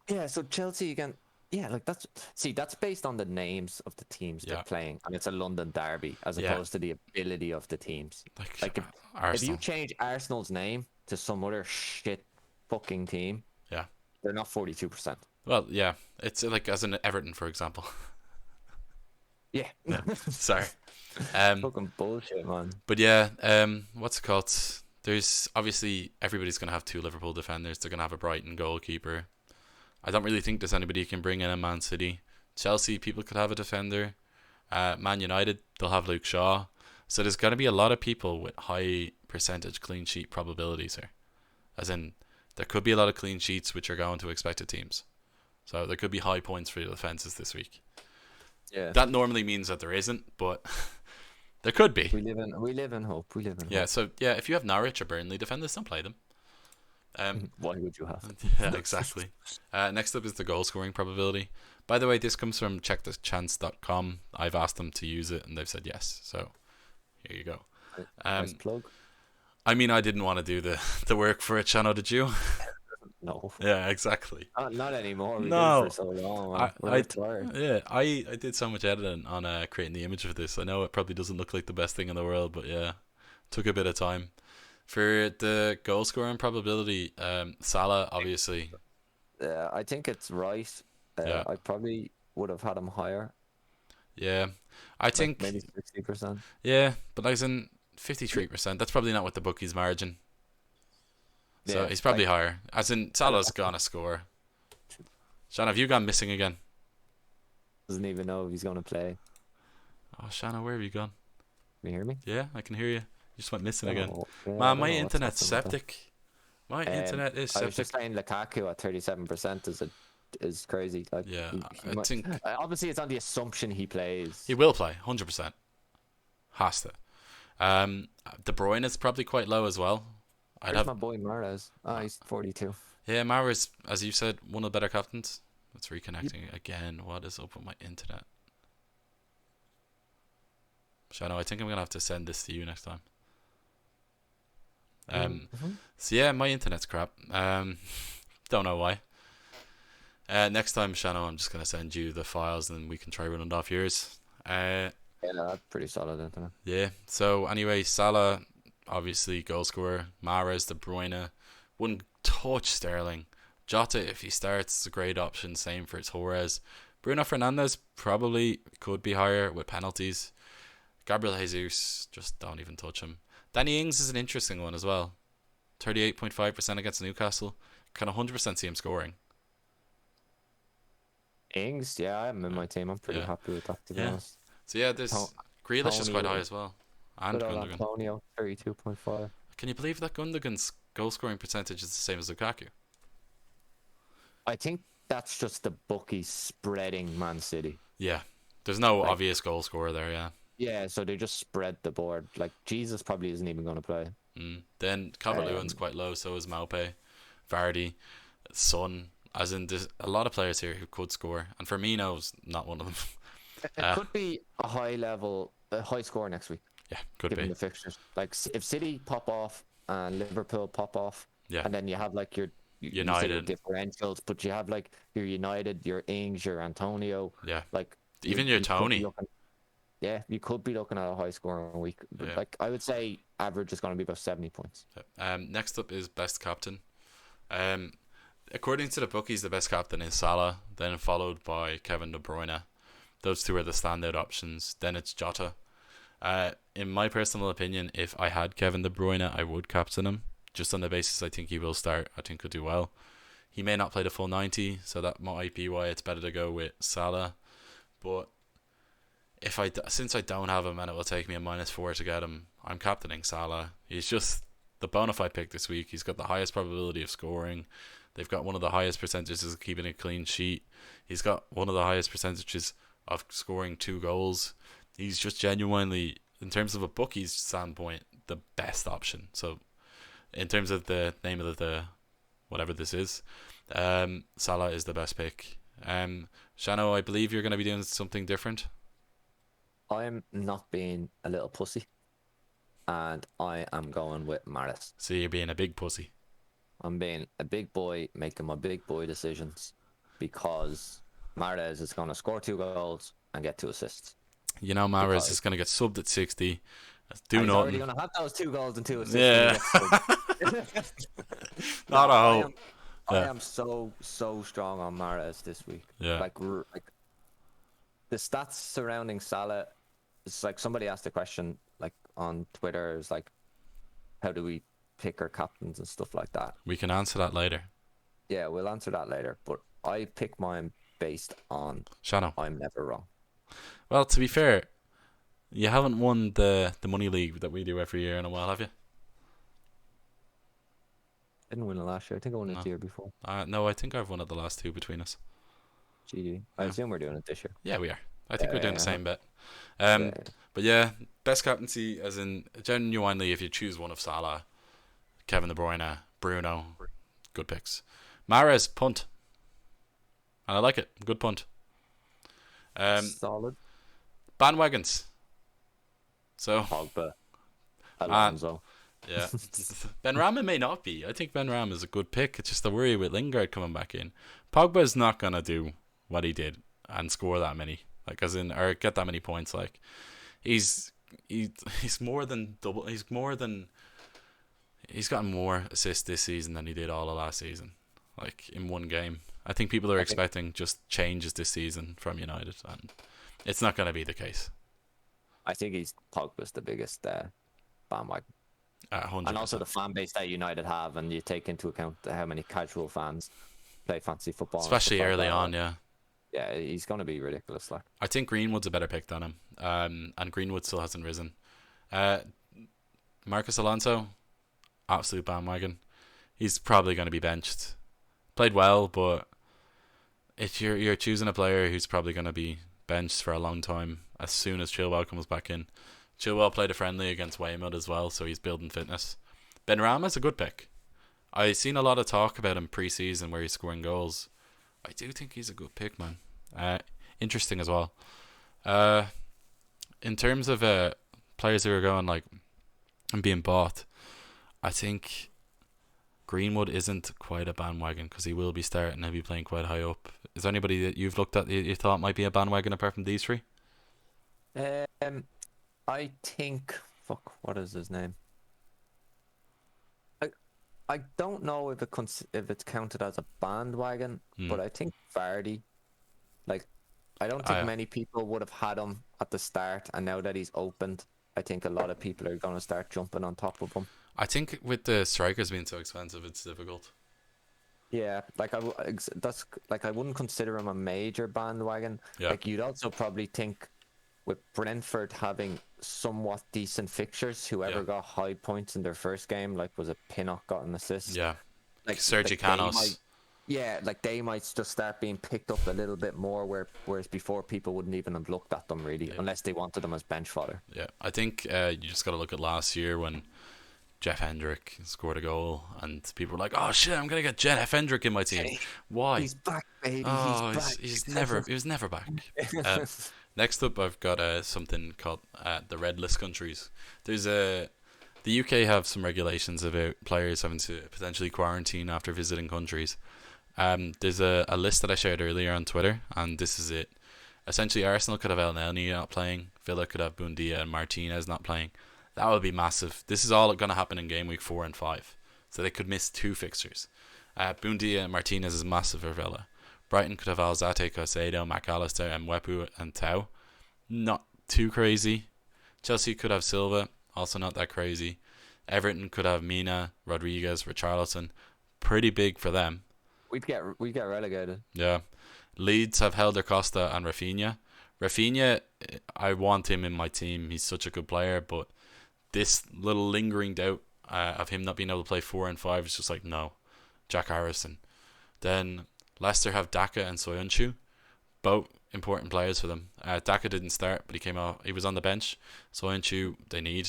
Yeah, so Chelsea again. Yeah, like that's based on the names of the teams they're playing, and it's a London derby as opposed to the ability of the teams. Like if you change Arsenal's name to some other shit fucking team, they're not 42%. Well, yeah, it's like as in Everton, for example. Yeah. Sorry. Fucking bullshit, man. But yeah, what's it called? There's obviously everybody's gonna have 2 Liverpool defenders. They're gonna have a Brighton goalkeeper. I don't really think there's anybody you can bring in Man City. Chelsea, people could have a defender. Man United, they'll have Luke Shaw. So there's going to be a lot of people with high percentage clean sheet probabilities here. As in, there could be a lot of clean sheets which are going to expected teams. So there could be high points for your defenses this week. Yeah. That normally means that there isn't, but there could be. We live in hope. Yeah, so yeah, if you have Norwich or Burnley defenders, don't play them. Why would you have? Yeah, exactly. Next up is the goal scoring probability. By the way, this comes from checkthechance.com. I've asked them to use it and they've said yes. So here you go. Nice plug. I mean, I didn't want to do the work for it, Shano, did you? No. Yeah, exactly. Not anymore. We No. did it for so long. We're tired. Yeah, I did so much editing on creating the image of this. I know it probably doesn't look like the best thing in the world, but yeah, took a bit of time. For the goal scoring probability, Salah, obviously. I think it's right. Yeah. I probably would have had him higher. Yeah, I think maybe 60%. Yeah, but like in 53%, that's probably not with the bookies margin. So Yeah, he's probably higher. As in, Salah's gonna score. Shano, have you gone missing again? Doesn't even know if he's going to play. Oh, Shano, where have you gone? Can you hear me? Yeah, I can hear you. You just went missing again. Yeah, Man, my internet's septic. My internet is I was septic. just saying Lukaku at 37% is crazy. Like, Yeah, I think obviously it's on the assumption he plays. he will play 100%. Has to. De Bruyne is probably quite low as well. Where's my boy Mahrez? He's 42. Yeah, Mahrez, as you said, one of the better captains. It's reconnecting again. What is up with my internet? Shano, I think I'm gonna have to send this to you next time. So yeah, my internet's crap. Don't know why. Next time, Shano, I'm just gonna send you the files and we can try running off yours. Yeah, that's pretty solid internet. Yeah. So anyway, Salah, obviously goal scorer. Mahrez, De Bruyne, wouldn't touch Sterling. Jota, if he starts, is a great option. Same for Torres. Bruno Fernandes probably could be higher with penalties. Gabriel Jesus, just don't even touch him. Danny Ings is an interesting one as well. 38.5% against Newcastle. Can 100% see him scoring. Ings, yeah, I'm in my team. I'm pretty happy with that, to be honest. So yeah, this Grealish is quite high as well. And Gundogan. Antonio, 32.5. Can you believe that Gundogan's goal scoring percentage is the same as Lukaku? I think that's just the bookies spreading Man City. Yeah. There's no obvious goal scorer there, yeah. Yeah, so they just spread the board. Like, Jesus probably isn't even going to play. Then Calvert-Lewin's quite low, so is Maupe, Vardy, Son. As in, there's a lot of players here who could score. And Firmino's not one of them. It could be a high score next week. Yeah, could given be. the fixtures. Like, if City pop off and Liverpool pop off, and then you have like your United differentials, but you have like your United, your Ings, your Antonio. Yeah. Like even your Tony. You could be looking at a high scoring week. But like, I would say average is going to be about 70 points. Next up is best captain. According to the bookies, the best captain is Salah, then followed by Kevin De Bruyne. Those two are the standout options. Then it's Jota. In my personal opinion, if I had Kevin De Bruyne, I would captain him. Just on the basis I think he will start. I think he'll do well. He may not play the full 90, so that might be why it's better to go with Salah. But since I don't have him and it will take me a -4 to get him, I'm captaining Salah. He's just the bona fide pick this week. He's got the highest probability of scoring. They've got one of the highest percentages of keeping a clean sheet. He's got one of the highest percentages of scoring 2 goals. He's just genuinely, in terms of a bookie's standpoint, the best option. So in terms of the name of the whatever this is, Salah is the best pick. Shano, I believe you're going to be doing something different. I'm not being a little pussy, and I am going with Mahrez. So you're being a big pussy. I'm being a big boy, making my big boy decisions, because Mahrez is going to score 2 goals and get 2 assists. You know, Mahrez is going to get subbed at 60. Do he's nothing. already going to have those 2 goals and 2 assists. Yeah. Not a hope. I am so strong on Mahrez this week. Yeah. Like the stats surrounding Salah, it's like somebody asked a question like on Twitter, is like, how do we pick our captains and stuff like that? We can answer that later. Yeah, we'll answer that later. But I pick mine based on Shano. I'm never wrong. Well, to be fair, you haven't won the money league that we do every year in a while, have you? Didn't win it last year. I think I won it No. the year before. No, I think I've won it the last two between us. GG. I Yeah. assume we're doing it this year. Yeah, we are. I think we're doing the Yeah. same bet. Yeah. But yeah, best captaincy, as in genuinely, if you choose one of Salah, Kevin De Bruyne, Bruno, good picks. Mahrez, punt. And I like it. Good punt. Solid. Bandwagons. So, Pogba. Alonso. yeah. Benrahma may not be. I think Benrahma is a good pick. It's just the worry with Lingard coming back in. Pogba's not going to do what he did and score that many. Like, as in, or get that many points. Like, he's more than double. He's gotten more assists this season than he did all of last season. Like, in one game. I think people are expecting just changes this season from United, and it's not going to be the case. I think Pogba's the biggest bandwagon. 100%. And also the fan base that United have, and you take into account how many casual fans play fantasy football. Especially early on, yeah. Yeah, he's going to be ridiculous. Like, I think Greenwood's a better pick than him. And Greenwood still hasn't risen. Marcus Alonso, absolute bandwagon. He's probably going to be benched. Played well, but if you're choosing a player who's probably going to be benched for a long time as soon as Chilwell comes back in. Chilwell played a friendly against Weymouth as well, so he's building fitness. Benrahma's a good pick. I've seen a lot of talk about him pre-season where he's scoring goals. I do think he's a good pick, man. Interesting as well. In terms of players who are going like and being bought, I think Greenwood isn't quite a bandwagon because he will be starting. He'll be playing quite high up. Is there anybody that you've looked at that you thought might be a bandwagon apart from these three? I think. Fuck. What is his name? I don't know if it's counted as a bandwagon, but I think Vardy. Like, I don't think many people would have had him at the start, and now that he's opened, I think a lot of people are going to start jumping on top of him. I think with the strikers being so expensive, it's difficult. Yeah, like I wouldn't consider him a major bandwagon. Yeah. Like, you'd also probably think with Brentford having somewhat decent fixtures, whoever got high points in their first game, like was it Pinnock got an assist? Yeah, like Sergi Canos. They might just start being picked up a little bit more, whereas before people wouldn't even have looked at them really, unless they wanted them as bench fodder. Yeah, I think you just got to look at last year when Jeff Hendrick scored a goal, and people were like, "Oh shit, I'm gonna get Jeff Hendrick in my team." Why? He's back, baby. Oh, he's he was never back. Next up, I've got something called the red list countries. The UK have some regulations about players having to potentially quarantine after visiting countries. There's a list that I shared earlier on Twitter, and this is it. Essentially, Arsenal could have El Neni not playing, Villa could have Buendia and Martinez not playing. That would be massive. This is all going to happen in Gameweek 4 and 5, so they could miss 2 fixtures. Buendia and Martinez is massive for Villa. Brighton could have Alzate, Caicedo, McAllister, and Mwepu and Tau. Not too crazy. Chelsea could have Silva, also not that crazy. Everton could have Mina, Rodriguez, Richarlison. Pretty big for them. We'd get relegated. Yeah. Leeds have Helder Costa and Rafinha. Rafinha, I want him in my team. He's such a good player, but this little lingering doubt of him not being able to play 4 and 5 is just like, no. Jack Harrison. Then Leicester have Daka and Soyuncu. Both important players for them. Daka didn't start, but he was on the bench. Soyuncu, they need.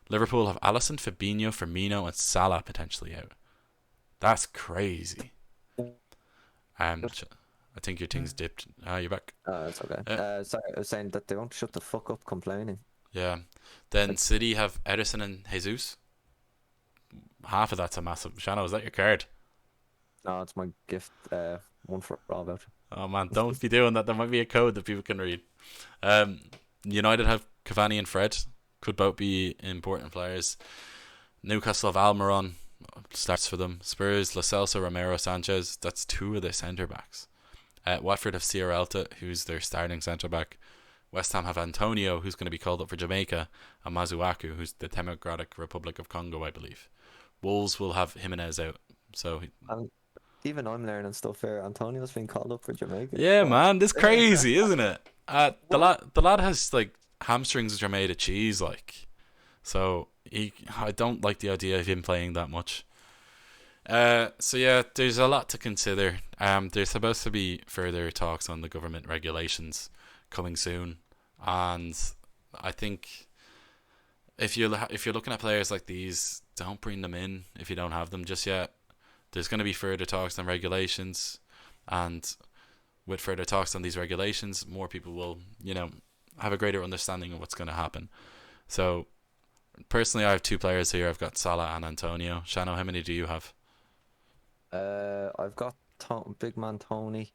Liverpool have Alisson, Fabinho, Firmino, and Salah potentially out. That's crazy. I think your thing's dipped. You're back. That's okay. Sorry, I was saying that they won't shut the fuck up complaining. Yeah. Then City have Ederson and Jesus. Half of that's a massive. Shano, is that your card? No, it's my gift. One for all voucher. Oh man, don't be doing that. There might be a code that people can read. United have Cavani and Fred. Could both be important players. Newcastle have Almiron. Starts for them. Spurs, Lo Celso, Romero, Sanchez. That's 2 of their centre backs. Watford have Sierralta, who's their starting centre back. West Ham have Antonio, who's going to be called up for Jamaica, and Mazuaku, who's the Democratic Republic of Congo, I believe. Wolves will have Jimenez out. So even I'm learning stuff here. Antonio's been called up for Jamaica. Yeah, man, this is crazy, isn't it? The lad has like hamstrings which are made of cheese, like. So I don't like the idea of him playing that much. So yeah, there's a lot to consider. There's supposed to be further talks on the government regulations coming soon, and I think if you're looking at players like these, don't bring them in if you don't have them just yet. There's going to be further talks on regulations, and with further talks on these regulations, more people will, have a greater understanding of what's going to happen. So, personally, I have two players here. I've got Salah and Antonio. Shano, how many do you have? I've got big man Tony.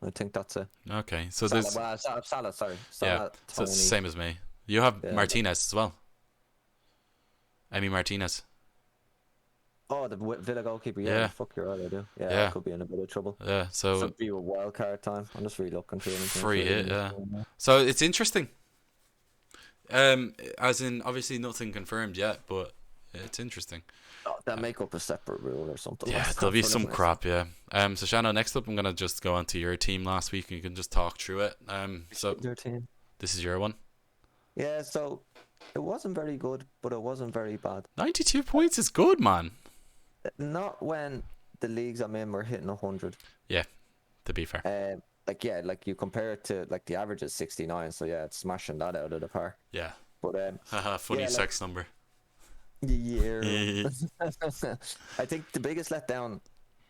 I think that's it. Okay, so Salah, there's Salah, sorry. yeah, Salah, so it's the Tony. same as me. You have Yeah. Martinez as well. Emi Martinez. Oh, the Villa goalkeeper. Yeah. Yeah, fuck, you're right, I do. Yeah, Yeah. I could be in a bit of trouble. Yeah, so Should be a wild card time. I'm just really looking through anything. free hit. Yeah, so it's interesting. As in, obviously nothing confirmed yet, but it's interesting. Oh, they'll make up a separate rule or something. Yeah, like there'll that be for some them. crap. Yeah. So Shano, next up, I'm gonna just go on to your team last week, and you can just talk through it. So Your team. this is your one. Yeah, so it wasn't very good, but it wasn't very bad. 92 points is good, man. Not when the leagues I'm in were hitting 100. To be fair. Like you compare it to like the average is 69, so yeah, it's smashing that out of the park. Yeah. But Haha, funny yeah, sex number. yeah. I think the biggest letdown,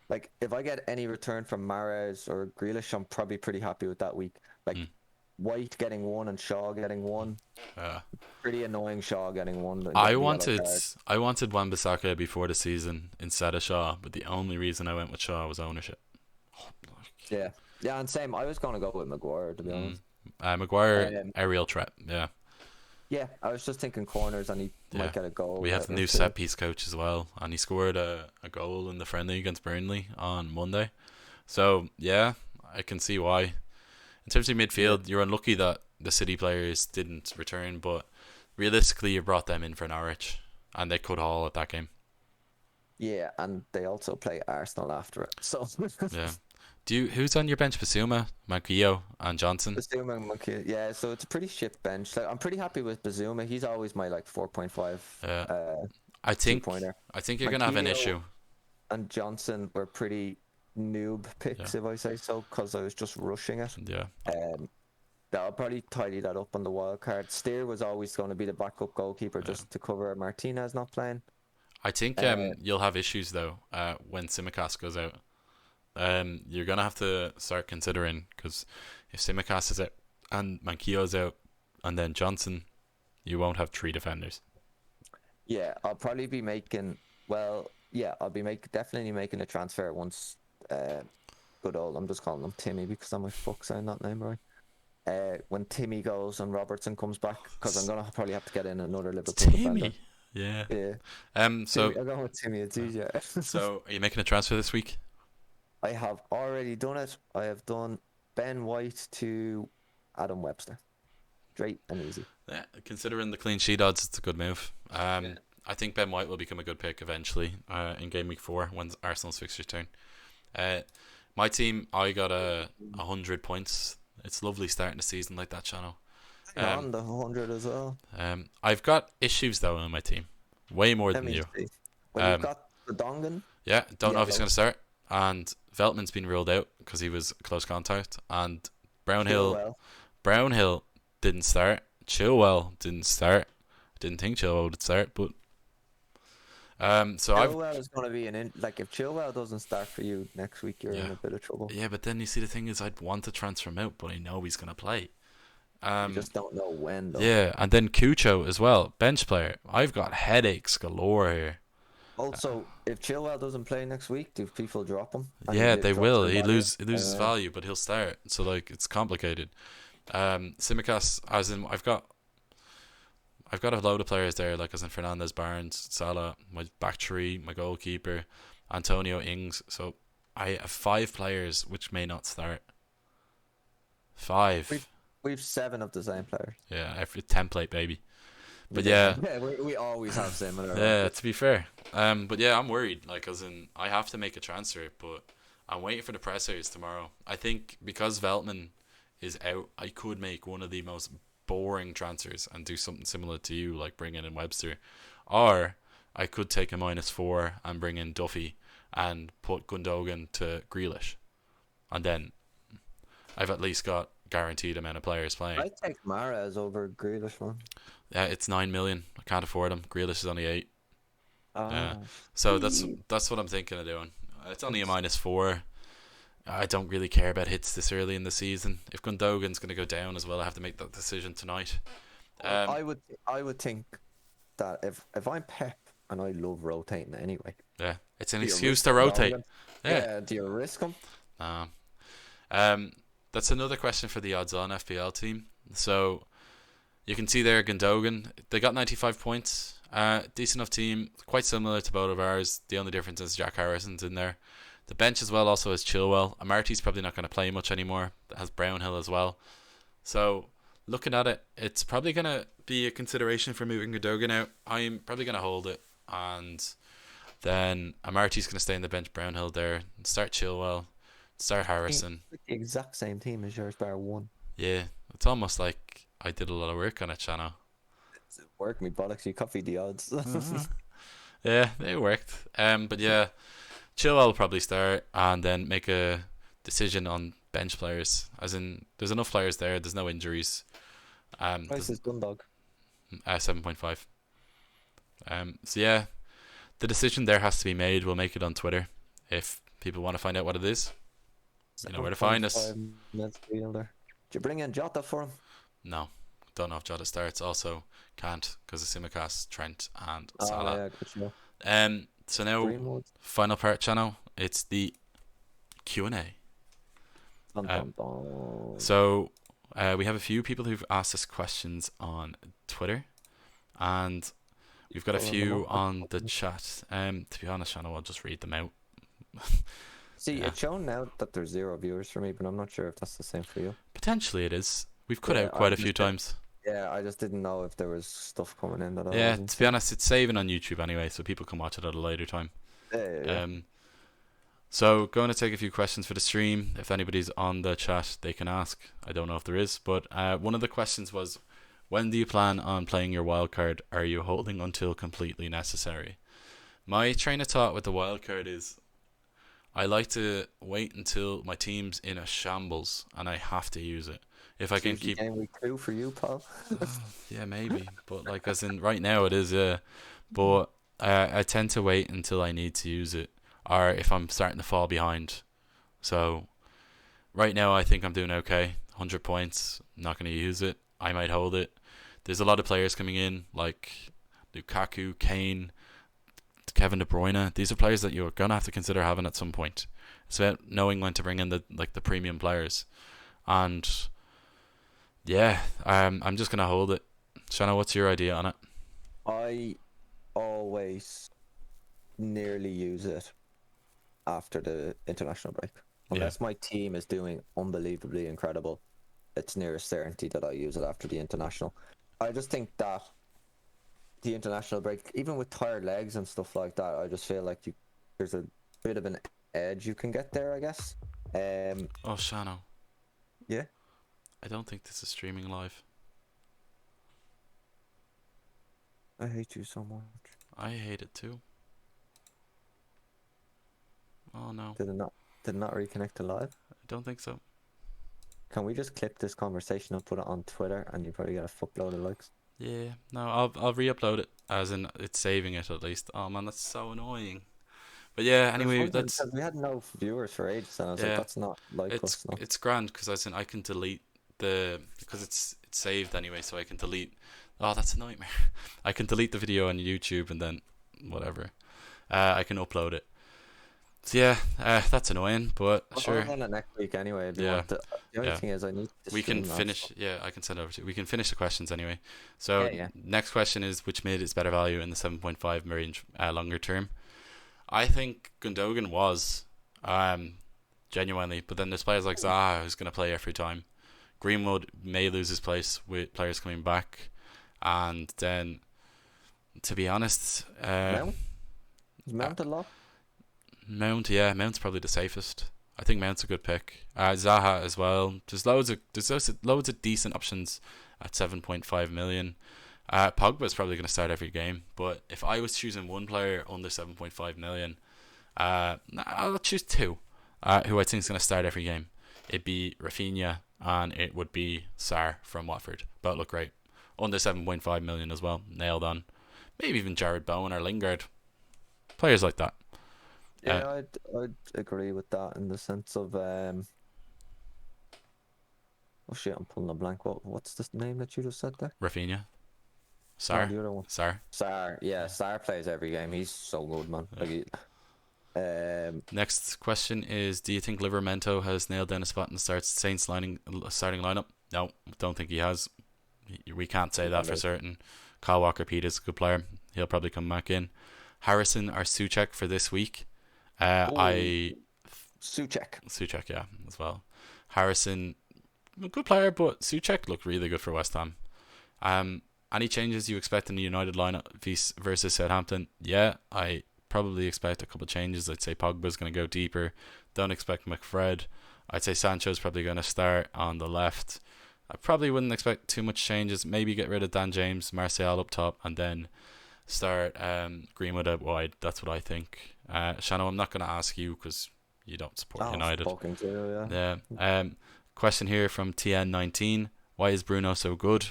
like if I get any return from Mahrez or Grealish, I'm probably pretty happy with that week. Like White getting one and Shaw getting one. Pretty annoying Shaw getting one. I wanted Wan-Bissaka before the season instead of Shaw, but the only reason I went with Shaw was ownership. Yeah, and same. I was gonna go with Maguire, to be honest. Maguire, aerial threat. Yeah, I was just thinking corners, and he might get a goal. We have the new set piece coach as well, and he scored a goal in the friendly against Burnley on Monday. So yeah, I can see why. In terms of midfield, you're unlucky that the City players didn't return, but realistically, you brought them in for Norwich, and they could haul at that game. Yeah, and they also play Arsenal after it. So Yeah. Who's on your bench? Basuma, Manquillo, and Johnson. Bazuma and Monkey. Yeah, so it's a pretty shit bench. Like, I'm pretty happy with Bazuma. He's always my like 4.5. I think two-pointer. you're gonna have an Manquillo issue. And Johnson were pretty noob picks, if I say so, because I was just rushing it. Yeah. I'll probably tidy that up on the wild card. Steer was always going to be the backup goalkeeper just to cover Martinez not playing. I think you'll have issues though when Tsimikas goes out. You're gonna have to start considering, because if Tsimikas is out and Manquillo's out and then Johnson, you won't have three defenders. Yeah, I'll probably be making. Well, yeah, I'll be definitely making a transfer once. Good old. I'm just calling him Timmy because I'm a fuck saying that name right. When Timmy goes and Robertson comes back, because I'm gonna probably have to get in another Liverpool defender. Yeah. So I'm going with Timmy. It's easier. So are you making a transfer this week? I have already done it. I have done Ben White to Adam Webster. Straight and easy. Yeah, considering the clean sheet odds, it's a good move. I think Ben White will become a good pick eventually in game week 4 when Arsenal's fixtures turn. My team, I got 100 points. It's lovely starting the season like that, Shano. On the 100 as well. I've got issues though in my team, way more than you. Well, you've got the Dongan. Yeah, don't know if he's going to start. And Veltman's been ruled out because he was close contact. And Brownhill didn't start. Chilwell didn't start. Didn't think Chilwell would start, but Chilwell is going to be if Chilwell doesn't start for you next week, you're in a bit of trouble. Yeah, but then you see the thing is, I'd want to transfer him out, but I know he's going to play. You just don't know when, though. Yeah, and then Cucho as well, bench player. I've got headaches galore here. Also, if Chilwell doesn't play next week, do people drop him? Yeah, they will. He loses value, but he'll start. So it's complicated. Tsimikas, as in, I've got a load of players there, like as in Fernandes, Barnes, Salah, my back three, my goalkeeper, Antonio, Ings. So I have 5 players which may not start. 5. We've 7 of the same players. Yeah, every template, baby. But yeah, we always have similar. Yeah, to be fair. But yeah, I'm worried. Like, as in, I have to make a transfer, but I'm waiting for the pressers tomorrow. I think because Veltman is out, I could make one of the most boring transfers and do something similar to you, like bring in Webster, or I could take a -4 and bring in Duffy and put Gundogan to Grealish, and then I've at least got guaranteed amount of players playing. I'd take Mahrez over Grealish, man. Yeah, it's 9 million. I can't afford him. Grealish is only 8. Yeah, Ah, so that's what I'm thinking of doing. It's only a -4. I don't really care about hits this early in the season. If Gundogan's going to go down as well, I have to make that decision tonight. I would think that if I'm Pep, and I love rotating anyway. Yeah, it's an Do you excuse risk to rotate. Gundogan? Yeah. Do you risk him? That's another question for the odds on FPL team. So you can see there Gundogan, they got 95 points. Decent enough team, quite similar to both of ours. The only difference is Jack Harrison's in there. The bench as well also has Chilwell. Amarty's probably not going to play much anymore. It has Brownhill as well. So looking at it, it's probably going to be a consideration for moving Gundogan out. I'm probably going to hold it, and then Amarty's going to stay in the bench. Brownhill there. Start Chilwell. Start Harrison. It's the exact same team as yours, bar one. Yeah, it's almost like I did a lot of work on it, Shano. It worked me bollocks. You copied the odds. Yeah, it worked. But yeah, Chilwell will probably start and then make a decision on bench players. As in, there's enough players there. There's no injuries. Price is Gundog. 7.5. So yeah, the decision there has to be made. We'll make it on Twitter if people want to find out what it is. You know where to find us. Did you bring in Jota for him? No, don't know if Jota starts. Also, can't because of Simicast, Trent, and Salah. Yeah, good to know. So now, Greenwood. final part, Channel. It's the Q&A. Dun, dun, dun. So we have a few people who've asked us questions on Twitter, and we've got a few on the chat. To be honest, Shano, I'll just read them out. See, Yeah. it's shown now that there's 0 viewers for me, but I'm not sure if that's the same for you. Potentially it is. We've cut Yeah, out quite I a few just- times. Yeah, I just didn't know if there was stuff coming in that I Yeah, wasn't to be honest, it's saving on YouTube anyway, so people can watch it at a later time. Yeah. So going to take a few questions for the stream. If anybody's on the chat, they can ask. I don't know if there is, but one of the questions was, when do you plan on playing your wildcard? Are you holding until completely necessary? My train of thought with the wildcard is, I like to wait until my team's in a shambles and I have to use it. If I can keep Gameweek 2 for you, Paul. yeah, maybe. But like, as in right now it is, yeah. But I tend to wait until I need to use it, or if I'm starting to fall behind. So right now I think I'm doing okay. 100 points, not going to use it. I might hold it. There's a lot of players coming in, like Lukaku, Kane, Kevin De Bruyne. These are players that you're going to have to consider having at some point. It's about knowing when to bring in the premium players. And yeah, I'm just gonna hold it. Shana, what's your idea on it? I always nearly use it after the international break. Unless my team is doing unbelievably incredible, it's near a certainty that I use it after the international. I just think that the international break, even with tired legs and stuff like that, I just feel like there's a bit of an edge you can get there, I guess. Oh, Shano. Yeah. I don't think this is streaming live. I hate you so much. I hate it too. Oh no. Did it not reconnect to live? I don't think so. Can we just clip this conversation and put it on Twitter, and you probably get a fuckload of likes? Yeah. No, I'll re-upload it, as in it's saving it at least. Oh man, that's so annoying. But yeah, anyway, that's we had no viewers for ages, and I was Yeah. like, that's not like it's us. No. it's grand because as in I can delete because it's saved anyway, so I can delete. Oh, that's a nightmare. I can delete the video on YouTube and then whatever. I can upload it. So yeah, that's annoying, but sure. I'll run it next week anyway. If you Yeah. want to. The only thing is, I need to We can stream that finish. stuff. Yeah, I can send it over to you. We can finish the questions anyway. So Yeah. next question is, which mid is better value in the 7.5 range longer term? I think Gundogan was genuinely, but then there's players like Zaha who's going to play every time. Greenwood may lose his place with players coming back, and then, to be honest, Mount? Is Mount a lot? Mount's probably the safest. I think Mount's a good pick. Zaha as well. There's loads of decent options at 7.5 million. Pogba's probably going to start every game, but if I was choosing one player under 7.5 million, I'll choose two, who I think is going to start every game. It'd be Rafinha and it would be Sarr from Watford. Both look great. Under 7.5 million as well, nailed on. Maybe even Jared Bowen or Lingard. Players like that. Yeah, I'd agree with that in the sense of oh shit, I'm pulling a blank. What's the name that you just said there? Rafinha. No, Sarr. the other one. Sarr. Yeah, Sarr plays every game. He's so good, man. Yeah. Next question is: do you think Livermento has nailed down a spot in the starting lineup? No, don't think he has. We can't say that for certain. Kyle Walker-Peters is a good player. He'll probably come back in. Harrison or Souček for this week? Souček, yeah, as well. Harrison, a good player, but Souček looked really good for West Ham. Any changes you expect in the United lineup versus Southampton? Yeah, I probably expect a couple of changes. I'd say Pogba's going to go deeper. Don't expect McFred. I'd say Sancho's probably going to start on the left. I probably wouldn't expect too much changes. Maybe get rid of Dan James, Martial up top, and then start Greenwood out wide. That's what I think. Shano, I'm not going to ask you because you don't support United. Yeah. Question here from TN19. Why is Bruno so good?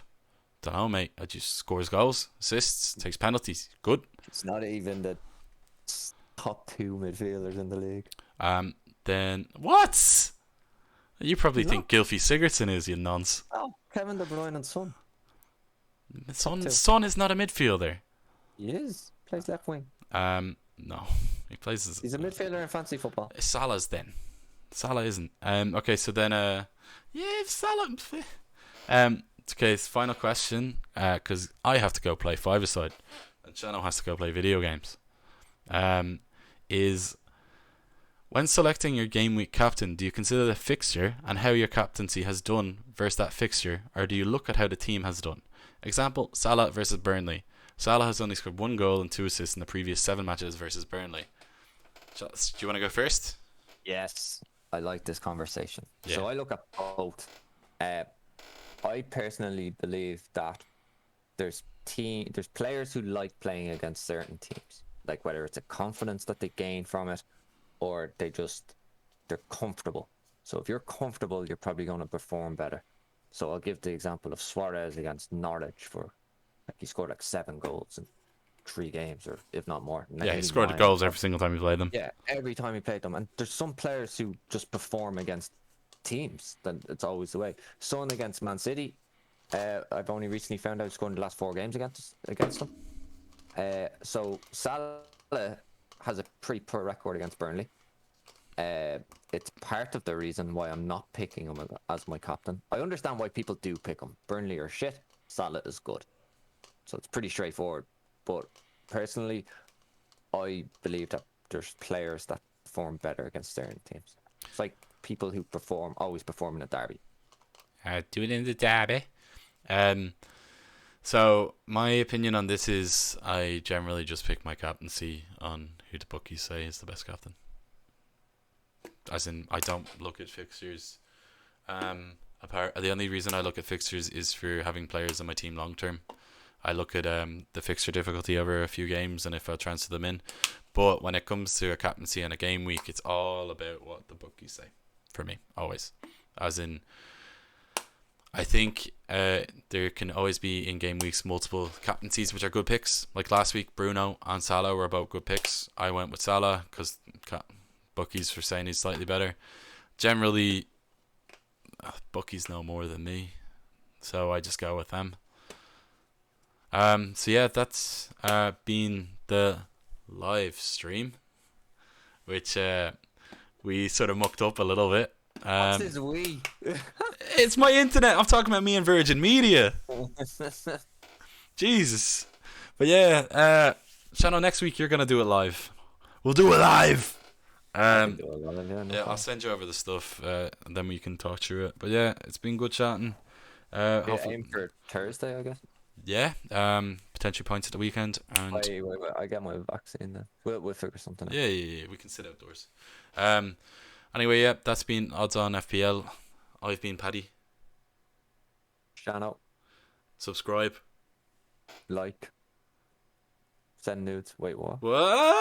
Don't know, mate. I just scores goals, assists, takes penalties. Good. It's not even the top 2 midfielders in the league. Then what? You probably think Gylfi Sigurdsson is, you nonce. Oh, Kevin De Bruyne and Son. Son is not a midfielder. He is. Plays left wing. No. He plays He's a midfielder in fantasy football. Salah's then. Salah isn't. Okay, so then Salah. Okay, final question, because I have to go play five-a-side and Shano has to go play video games. Is when selecting your game week captain, do you consider the fixture and how your captaincy has done versus that fixture, or do you look at how the team has done? Example, Salah versus Burnley. Salah has only scored 1 goal and 2 assists in the previous 7 matches versus Burnley. Do you want to go first? Yes, I like this conversation. Yeah. So I look at both. I personally believe that there's players who like playing against certain teams, like whether it's a confidence that they gain from it or they're comfortable. So if you're comfortable, you're probably going to perform better. So I'll give the example of Suarez against Norwich he scored like 7 goals in 3 games, or if not more. Yeah, he scored the goals every single time he played them. Yeah, every time he played them. And there's some players who just perform against teams, then it's always the way. Son against Man City, I've only recently found out scoring the last 4 games against them. So Salah has a pretty poor record against Burnley. It's part of the reason why I'm not picking him as my captain. I understand why people do pick him. Burnley are shit, Salah is good. So it's pretty straightforward. But personally, I believe that there's players that perform better against certain teams. It's like people who always perform in a derby. Do it in the derby. So my opinion on this is I generally just pick my captaincy on who the bookies say is the best captain. As in, I don't look at fixtures. The only reason I look at fixtures is for having players on my team long term. I look at the fixture difficulty over a few games and if I'll transfer them in. But when it comes to a captaincy and a game week, it's all about what the bookies say for me, always. As in, I think there can always be in game weeks multiple captaincies which are good picks. Like last week, Bruno and Salah were both good picks. I went with Salah because bookies were saying he's slightly better. Generally, bookies know more than me, so I just go with them. So yeah, that's been the live stream, which we sort of mucked up a little bit. What's this we? It's my internet. I'm talking about me and Virgin Media. Jesus. But yeah, Shano, next week you're gonna do it live. We'll do it live. Yeah, I'll send you over the stuff, and then we can talk through it. But yeah, it's been good chatting. Aim for Thursday, I guess. Yeah, potentially points at the weekend, and Wait, I get my vaccine then. We'll figure something out. Yeah, we can sit outdoors. Anyway, yeah, that's been Odds on FPL. I've been Paddy. Shano. Subscribe. Like. Send nudes. Wait, what? What?